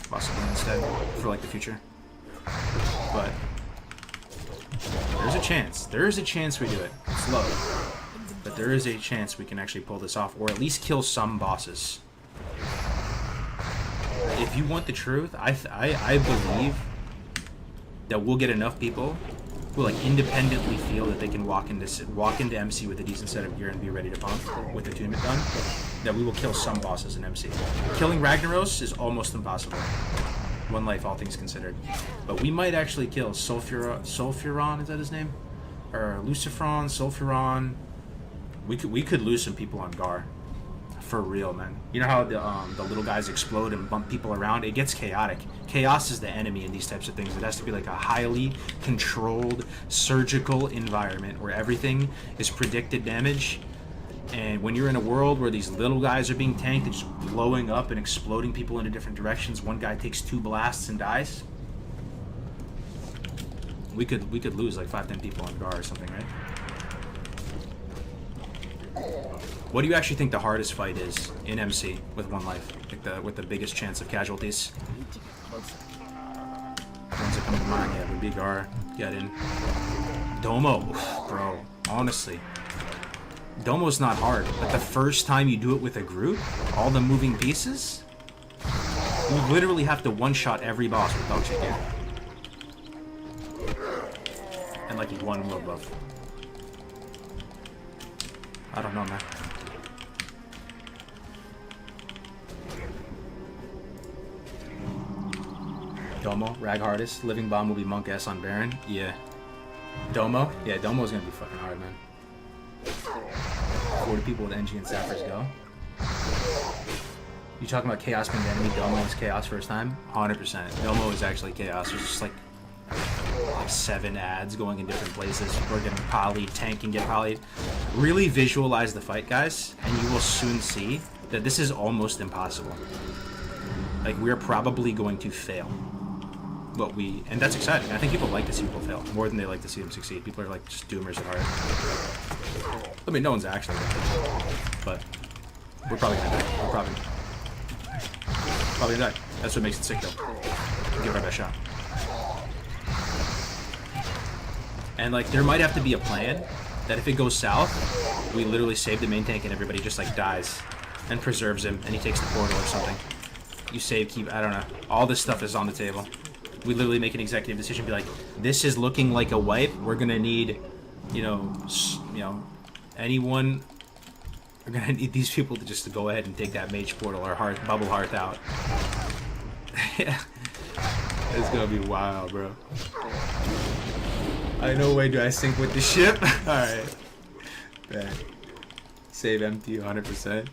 Possibly instead for like the future, but there's a chance. There is a chance we do it. It's low, but there is a chance we can actually pull this off, or at least kill some bosses. If you want the truth, I believe that we'll get enough people who like independently feel that they can walk into MC with a decent set of gear and be ready to pump with attunement done, that we will kill some bosses in MC. Killing Ragnaros is almost impossible. One life, all things considered. But we might actually kill Sulfuron, is that his name? Or Lucifron, Sulfuron. We could lose some people on Gar. For real, man. You know how the little guys explode and bump people around? It gets chaotic. Chaos is the enemy in these types of things. It has to be like a highly controlled, surgical environment where everything is predicted damage. And when you're in a world where these little guys are being tanked and just blowing up and exploding people into different directions, one guy takes 2 blasts and dies. We could lose like 5-10 people on Gar or something, right? What do you actually think the hardest fight is in MC with one life? Like with the biggest chance of casualties? The ones that come to mind, yeah, would be Gar, get in. Domo, bro, honestly. Domo's not hard, but the first time you do it with a group, all the moving pieces, you literally have to one-shot every boss with dog shit gear. And like one world buff. I don't know, man. Domo, Rag Hardest, Living Bomb will be Monk S on Baron. Yeah. Domo? Yeah, Domo's gonna be fucking hard, man. 40 people with NG and Sapphire's go. You talking about Chaos being the enemy? Domo is Chaos first time? 100%. Domo is actually Chaos. There's just like 7 ads going in different places. People are getting polyed, tank can get polyed. Really visualize the fight, guys, and you will soon see that this is almost impossible. Like, we're probably going to fail. And that's exciting. I think people like to see people fail more than they like to see them succeed. People are like just doomers at heart. I mean, no one's actually gonna, but we're probably gonna die. We're probably gonna die. That's what makes it sick, though. Give it our best shot. And like, there might have to be a plan that if it goes south, we literally save the main tank and everybody just like dies and preserves him, and he takes the portal or something. You save, keep. I don't know. All this stuff is on the table. We literally make an executive decision, be like, this is looking like a wipe. We're gonna need, anyone. We're gonna need these people to just to go ahead and take that mage portal or bubble hearth out. Yeah, it's gonna be wild, bro. No way do I sync with the ship. All right, bad. Save empty 100%.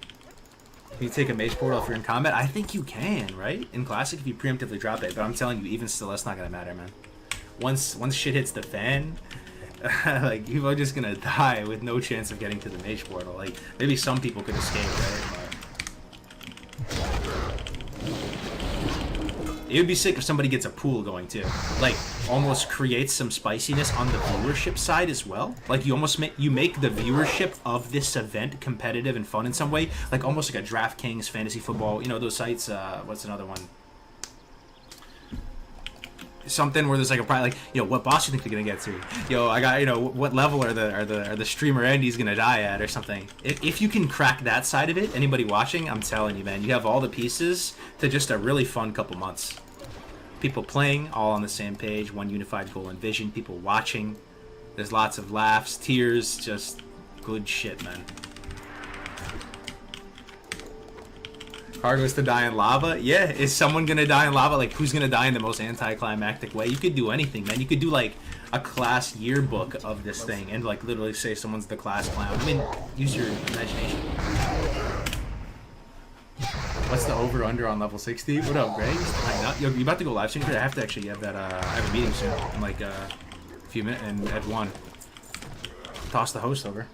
Can you take a mage portal if you're in combat? I think you can, right? In Classic, if you preemptively drop it. But I'm telling you, even still, that's not gonna matter, man. Once shit hits the fan, like, people are just gonna die with no chance of getting to the mage portal. Like, maybe some people could escape, right? It would be sick if somebody gets a pool going too. Like, almost creates some spiciness on the viewership side as well. Like, you almost make the viewership of this event competitive and fun in some way. Like, almost like a DraftKings, fantasy football, those sites. What's another one? Something where there's like a probably like, what boss you think you're gonna get to? I got, what level are the streamer Andy's gonna die at or something. If you can crack that side of it, anybody watching, I'm telling you, man, you have all the pieces to just a really fun couple months. People playing, all on the same page, one unified goal and vision, people watching. There's lots of laughs, tears, just good shit, man. Cargo is to die in lava? Yeah, is someone gonna die in lava? Like, who's gonna die in the most anticlimactic way? You could do anything, man. You could do, like, a class yearbook of this thing and, like, literally say someone's the class clown. I mean, use your imagination. What's the over-under on level 60? What up, Greg? Yo, you about to go live stream? I have to actually have that, I have a meeting soon in, like, a few minutes, and at 1. Toss the host over.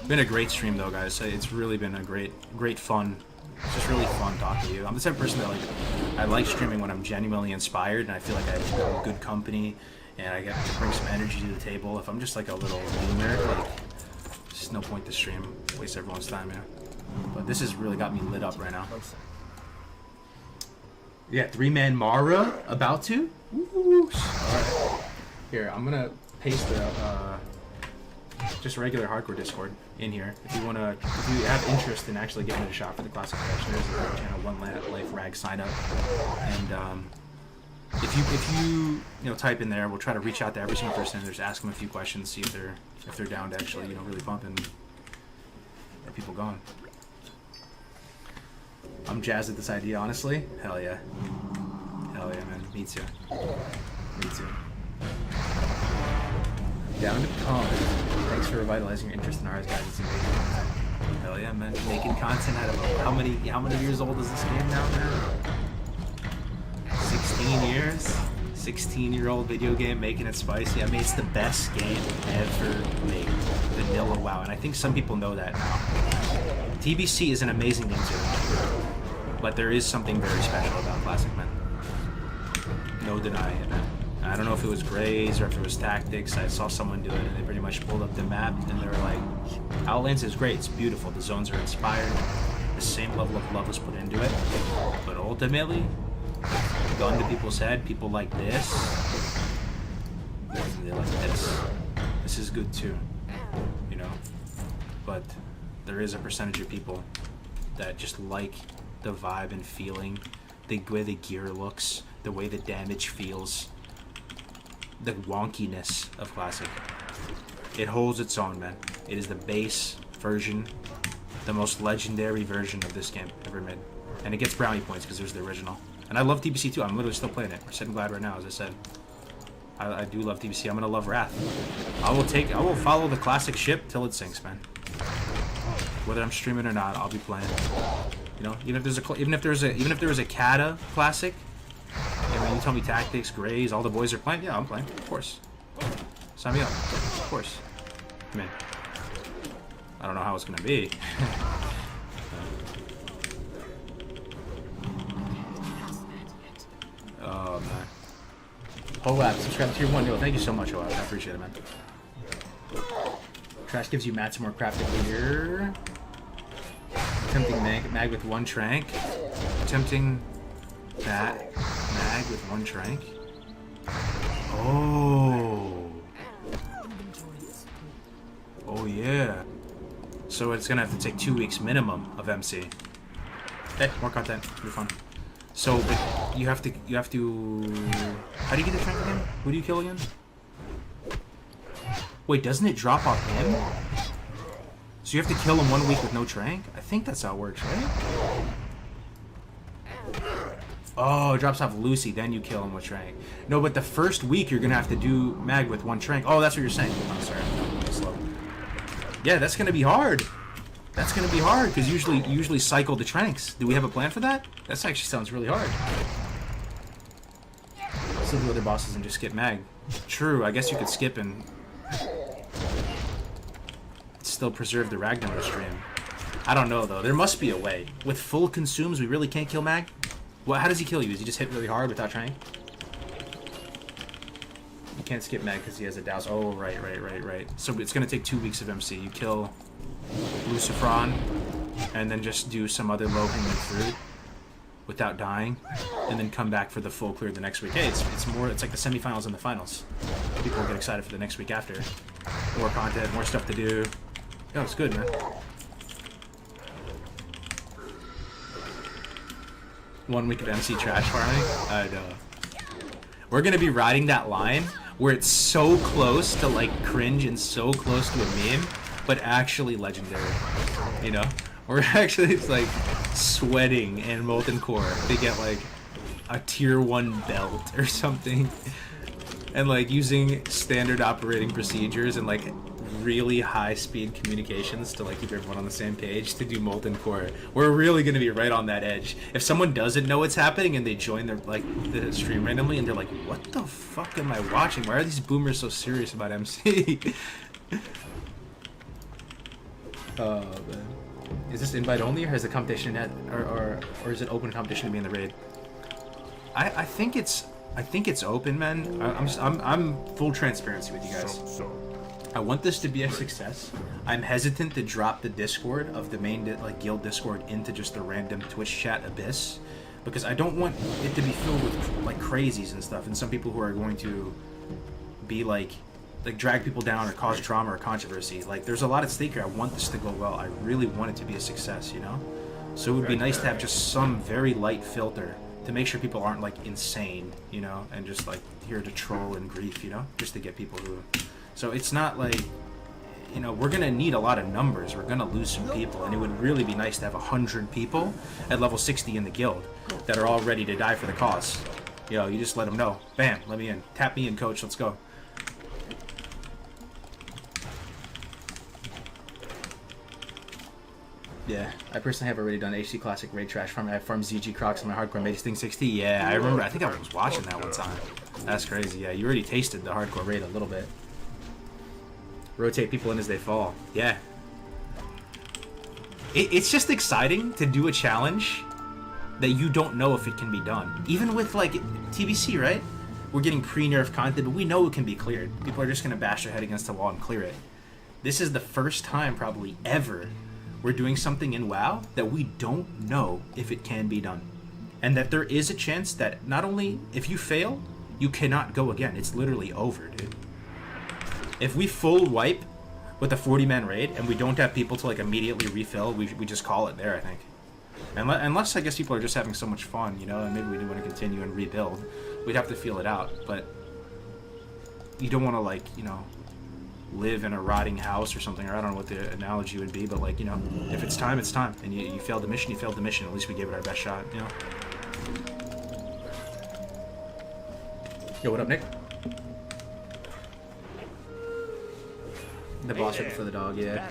Been a great stream though, guys. It's really been a great fun. It's just really fun talking to you. I'm the type of person that I like streaming when I'm genuinely inspired and I feel like I have good company and I get to bring some energy to the table. If I'm just like a little nerd, like, there's no point to stream. Waste everyone's time, man. But this has really got me lit up right now. Yeah, 3-man Mara about to. Woo! Alright. Here, I'm gonna paste the just regular hardcore Discord in here. If you have interest in actually giving it a shot for the classic collection, there's a channel, One Life Rag sign up. And if you type in there, we'll try to reach out to every single person. Just ask them a few questions, see if they're down to actually really pump and get people going. I'm jazzed at this idea, honestly. Hell yeah. Hell yeah, man. Me too. Me too. Down to come. Thanks for revitalizing your interest in ours, guys. It's amazing. Hell yeah, man. Making content out of how many years old is this game now, man? 16 years? 16-year-old video game making it spicy. I mean, it's the best game ever made. Vanilla WoW. And I think some people know that now. TBC is an amazing game too. But there is something very special about Classic, man. No denying it, man. I don't know if it was Grays or if it was Tactics. I saw someone do it and they pretty much pulled up the map and they were like, Outlands is great, it's beautiful, the zones are inspired, the same level of love was put into it, but ultimately, gun to people's head, people like this, they like this. This is good too, but there is a percentage of people that just like the vibe and feeling, the way the gear looks, the way the damage feels, the wonkiness of Classic. It holds its own, man. It is the base version, the most legendary version of this game ever made. And it gets brownie points because there's the original. And I love TBC too. I'm literally still playing it. We're sitting glad right now, as I said. I do love TBC. I'm gonna love Wrath. I will follow the classic ship till it sinks, man. Whether I'm streaming or not, I'll be playing. You know, even if there was a Kata classic. I mean, you tell me Tactics, Grays, all the boys are playing. Yeah, I'm playing, of course. Sign me up, of course. I mean, I don't know how it's gonna be. Oh man. Hoab, subscribe to tier 1. Yo, thank you so much, Hoab. I appreciate it, man. Trash gives you mats more crafted gear. Tempting mag with 1 trank. Tempting that mag with 1 trank. Oh. Oh yeah. So it's gonna have to take 2 weeks minimum of MC. Hey, more content. It'll be fun. So, but you have to, how do you get the trank again? Who do you kill again? Wait, doesn't it drop off him? So you have to kill him 1 week with no trank? I think that's how it works, right? Oh, it drops off Lucy, then you kill him with trank. No, but the first week you're gonna have to do mag with 1 trank. Oh, that's what you're saying. Oh, sorry, I'm slow. Yeah, that's gonna be hard. That's gonna be hard because you usually cycle the tranks. Do we have a plan for that? That actually sounds really hard. Still do other bosses and just skip mag. True, I guess you could skip and still preserve the Ragnar stream. I don't know though. There must be a way. With full consumes, we really can't kill mag. What? How does he kill you? Does he just hit really hard without trank? You can't skip mag because he has a douse. Oh, right. So it's gonna take 2 weeks of MC. You kill Lucifron, and then just do some other low-hanging fruit without dying, and then come back for the full clear the next week. Hey, it's like the semifinals and the finals. People will get excited for the next week after. More content, more stuff to do. Yo, it's good, man. One week of MC trash farming. I know. We're gonna be riding that line where it's so close to like cringe and so close to a meme, but actually legendary, you know? We're actually like sweating in Molten Core to get like a tier 1 belt or something, and like using standard operating procedures and like really high speed communications to like keep everyone on the same page to do Molten Core. We're really gonna be right on that edge. If someone doesn't know what's happening and they join their like the stream randomly and they're like, what the fuck am I watching? Why are these boomers so serious about MC? Oh man. Is this invite only, or has the competition had, or is it open competition to be in the raid? I think it's open, man. I'm full transparency with you guys. I want this to be a success. I'm hesitant to drop the Discord of the main like guild Discord into just a random Twitch chat abyss, because I don't want it to be filled with like crazies and stuff, and some people who are going to be like drag people down or cause drama or controversy. Like, there's a lot at stake here. I want this to go well. I really want it to be a success, you know? So it would be nice to have just some very light filter to make sure people aren't like insane, you know, and just like here to troll and grief, you know, just to get people who. So it's not like, you know, we're gonna need a lot of numbers. We're gonna lose some people, and it would really be nice to have 100 people at level 60 in the guild that are all ready to die for the cause. Yo, you just let them know. Bam, let me in. Tap me in, coach. Let's go. Yeah, I personally have already done HC Classic Raid Trash Farm. I farmed ZG Crocs on my Hardcore Mage Thing 60. Yeah, I remember. I think I was watching that one time. That's crazy. Yeah, you already tasted the Hardcore Raid a little bit. Rotate people in as they fall. Yeah. It's just exciting to do a challenge that you don't know if it can be done. Even with, like, TBC, right? We're getting pre-nerf content, but we know it can be cleared. People are just going to bash their head against the wall and clear it. This is the first time, probably, ever we're doing something in WoW that we don't know if it can be done. And that there is a chance that not only if you fail, you cannot go again. It's literally over, dude. If we full wipe with a 40-man raid and we don't have people to like immediately refill, we just call it there, I think. Unless I guess people are just having so much fun, you know, and maybe we do want to continue and rebuild. We'd have to feel it out, but you don't want to like, you know, live in a rotting house or something, or I don't know what the analogy would be, but like, you know, if it's time, it's time. And you failed the mission, you failed the mission. At least we gave it our best shot, you know? Yo, what up, Nick? The boss right for the dog, yeah.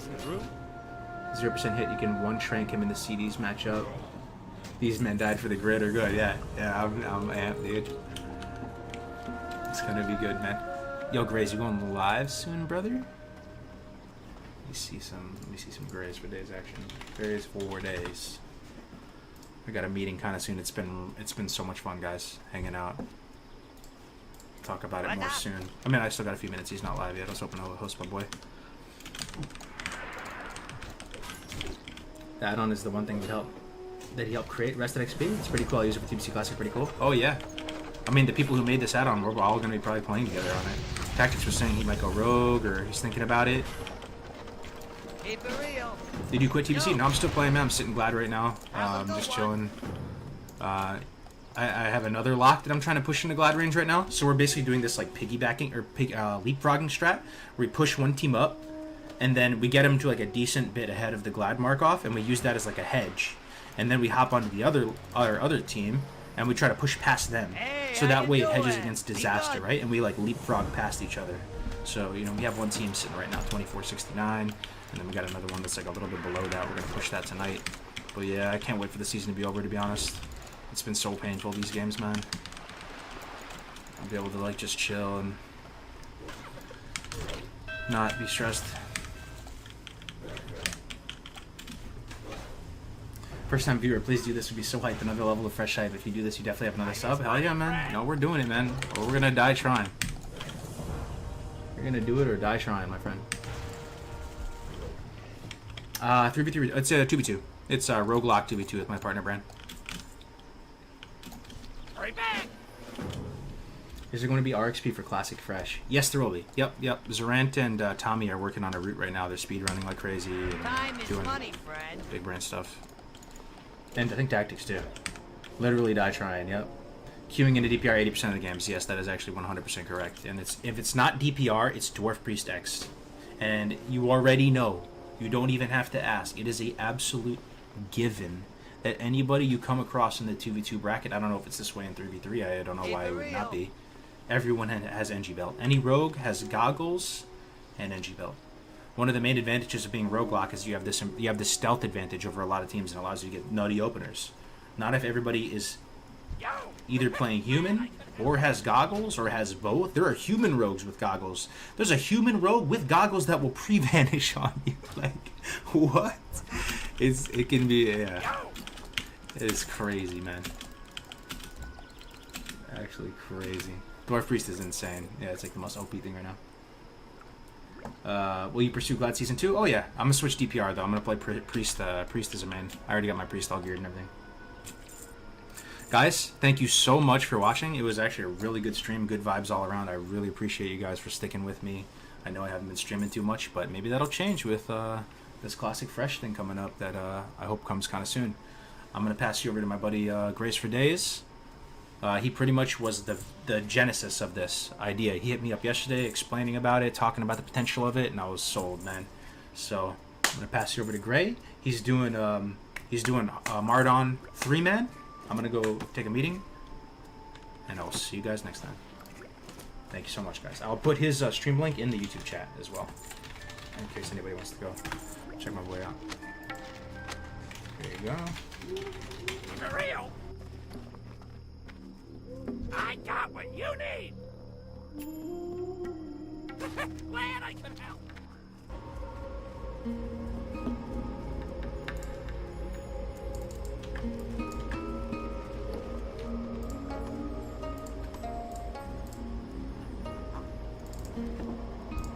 0% hit, you can one trank him in the CDs matchup. These men died for the grid are good, yeah. Yeah, I'm amped, dude. It's gonna be good, man. Yo, Grays, you going live soon, brother? Let me see some Grays for days action. Grays 4 days. I got a meeting kind of soon. It's been so much fun, guys, hanging out. Talk about it more soon. I mean, I still got a few minutes. He's not live yet. I was hoping to host my boy. The add-on is the one thing that he helped create. Rested XP. It's pretty cool. I use it for TBC Classic. Pretty cool. Oh yeah. I mean, the people who made this add-on, we're all going to be probably playing together on it. Tactics was saying he might go rogue, or he's thinking about it. Keep it real. Did you quit TBC? No, I'm still playing, man. I'm sitting glad right now. Just chilling. I have another lock that I'm trying to push into Glad range right now. So we're basically doing this like piggybacking or leapfrogging strat, where we push one team up, and then we get them to like a decent bit ahead of the Glad mark off, and we use that as like a hedge. And then we hop onto the other team, and we try to push past them. So that way it hedges against disaster, right? And we like leapfrog past each other. So, you know, we have one team sitting right now, 24-69, and then we got another one that's like a little bit below that. We're going to push that tonight. But yeah, I can't wait for the season to be over, to be honest. It's been so painful, these games, man. I'll be able to like just chill and not be stressed. First time viewer, please do this. Would be so hyped. Another level of fresh hype. If you do this, you definitely have another sub. Hell yeah, man. No, we're doing it, man. Or we're gonna die trying. You're gonna do it or die trying, my friend. 3v3. It's 2v2. It's roguelike 2v2 with my partner, Brand. Hurry back. Is there going to be RXP for Classic Fresh? Yes, there will be. Yep. Zarant and Tommy are working on a route right now. They're speedrunning like crazy and Time is doing money, friend. big brand stuff. And I think Tactics too. Literally die trying, yep. Queuing into DPR 80% of the games. Yes, that is actually 100% correct. And if it's not DPR, it's Dwarf Priest X. And you already know. You don't even have to ask. It is a absolute given that anybody you come across in the 2v2 bracket, I don't know if it's this way in 3v3, I don't know why it would not be. Everyone has NG belt. Any rogue has goggles and NG belt. One of the main advantages of being roguelike is you have this stealth advantage over a lot of teams, and allows you to get nutty openers. Not if everybody is either playing human or has goggles or has both. There are human rogues with goggles. There's a human rogue with goggles that will pre-vanish on you. Like, what? It can be, yeah. It's crazy, man. Actually crazy. Dwarf Priest is insane. Yeah, it's like the most OP thing right now. Will you pursue Glad Season 2? Oh yeah, I'm gonna switch DPR though. I'm gonna play Priest as a main. I already got my Priest all geared and everything. Guys, thank you so much for watching. It was actually a really good stream, good vibes all around. I really appreciate you guys for sticking with me. I know I haven't been streaming too much, but maybe that'll change with this Classic Fresh thing coming up that I hope comes kind of soon. I'm gonna pass you over to my buddy Grace for Days. He pretty much was the genesis of this idea. He hit me up yesterday explaining about it, talking about the potential of it, and I was sold, man. So I'm gonna pass you over to Gray. He's doing Mardon 3-man. I'm gonna go take a meeting, and I'll see you guys next time. Thank you so much, guys. I'll put his stream link in the YouTube chat as well, in case anybody wants to go check my boy out. There you go. For real. I got what you need. Glad I could help.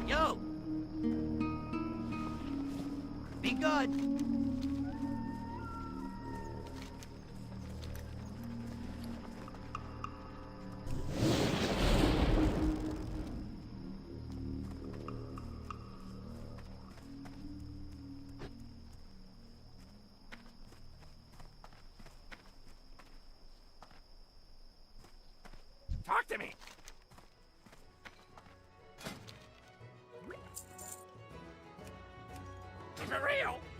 Yo. Be good. Talk to me. For real.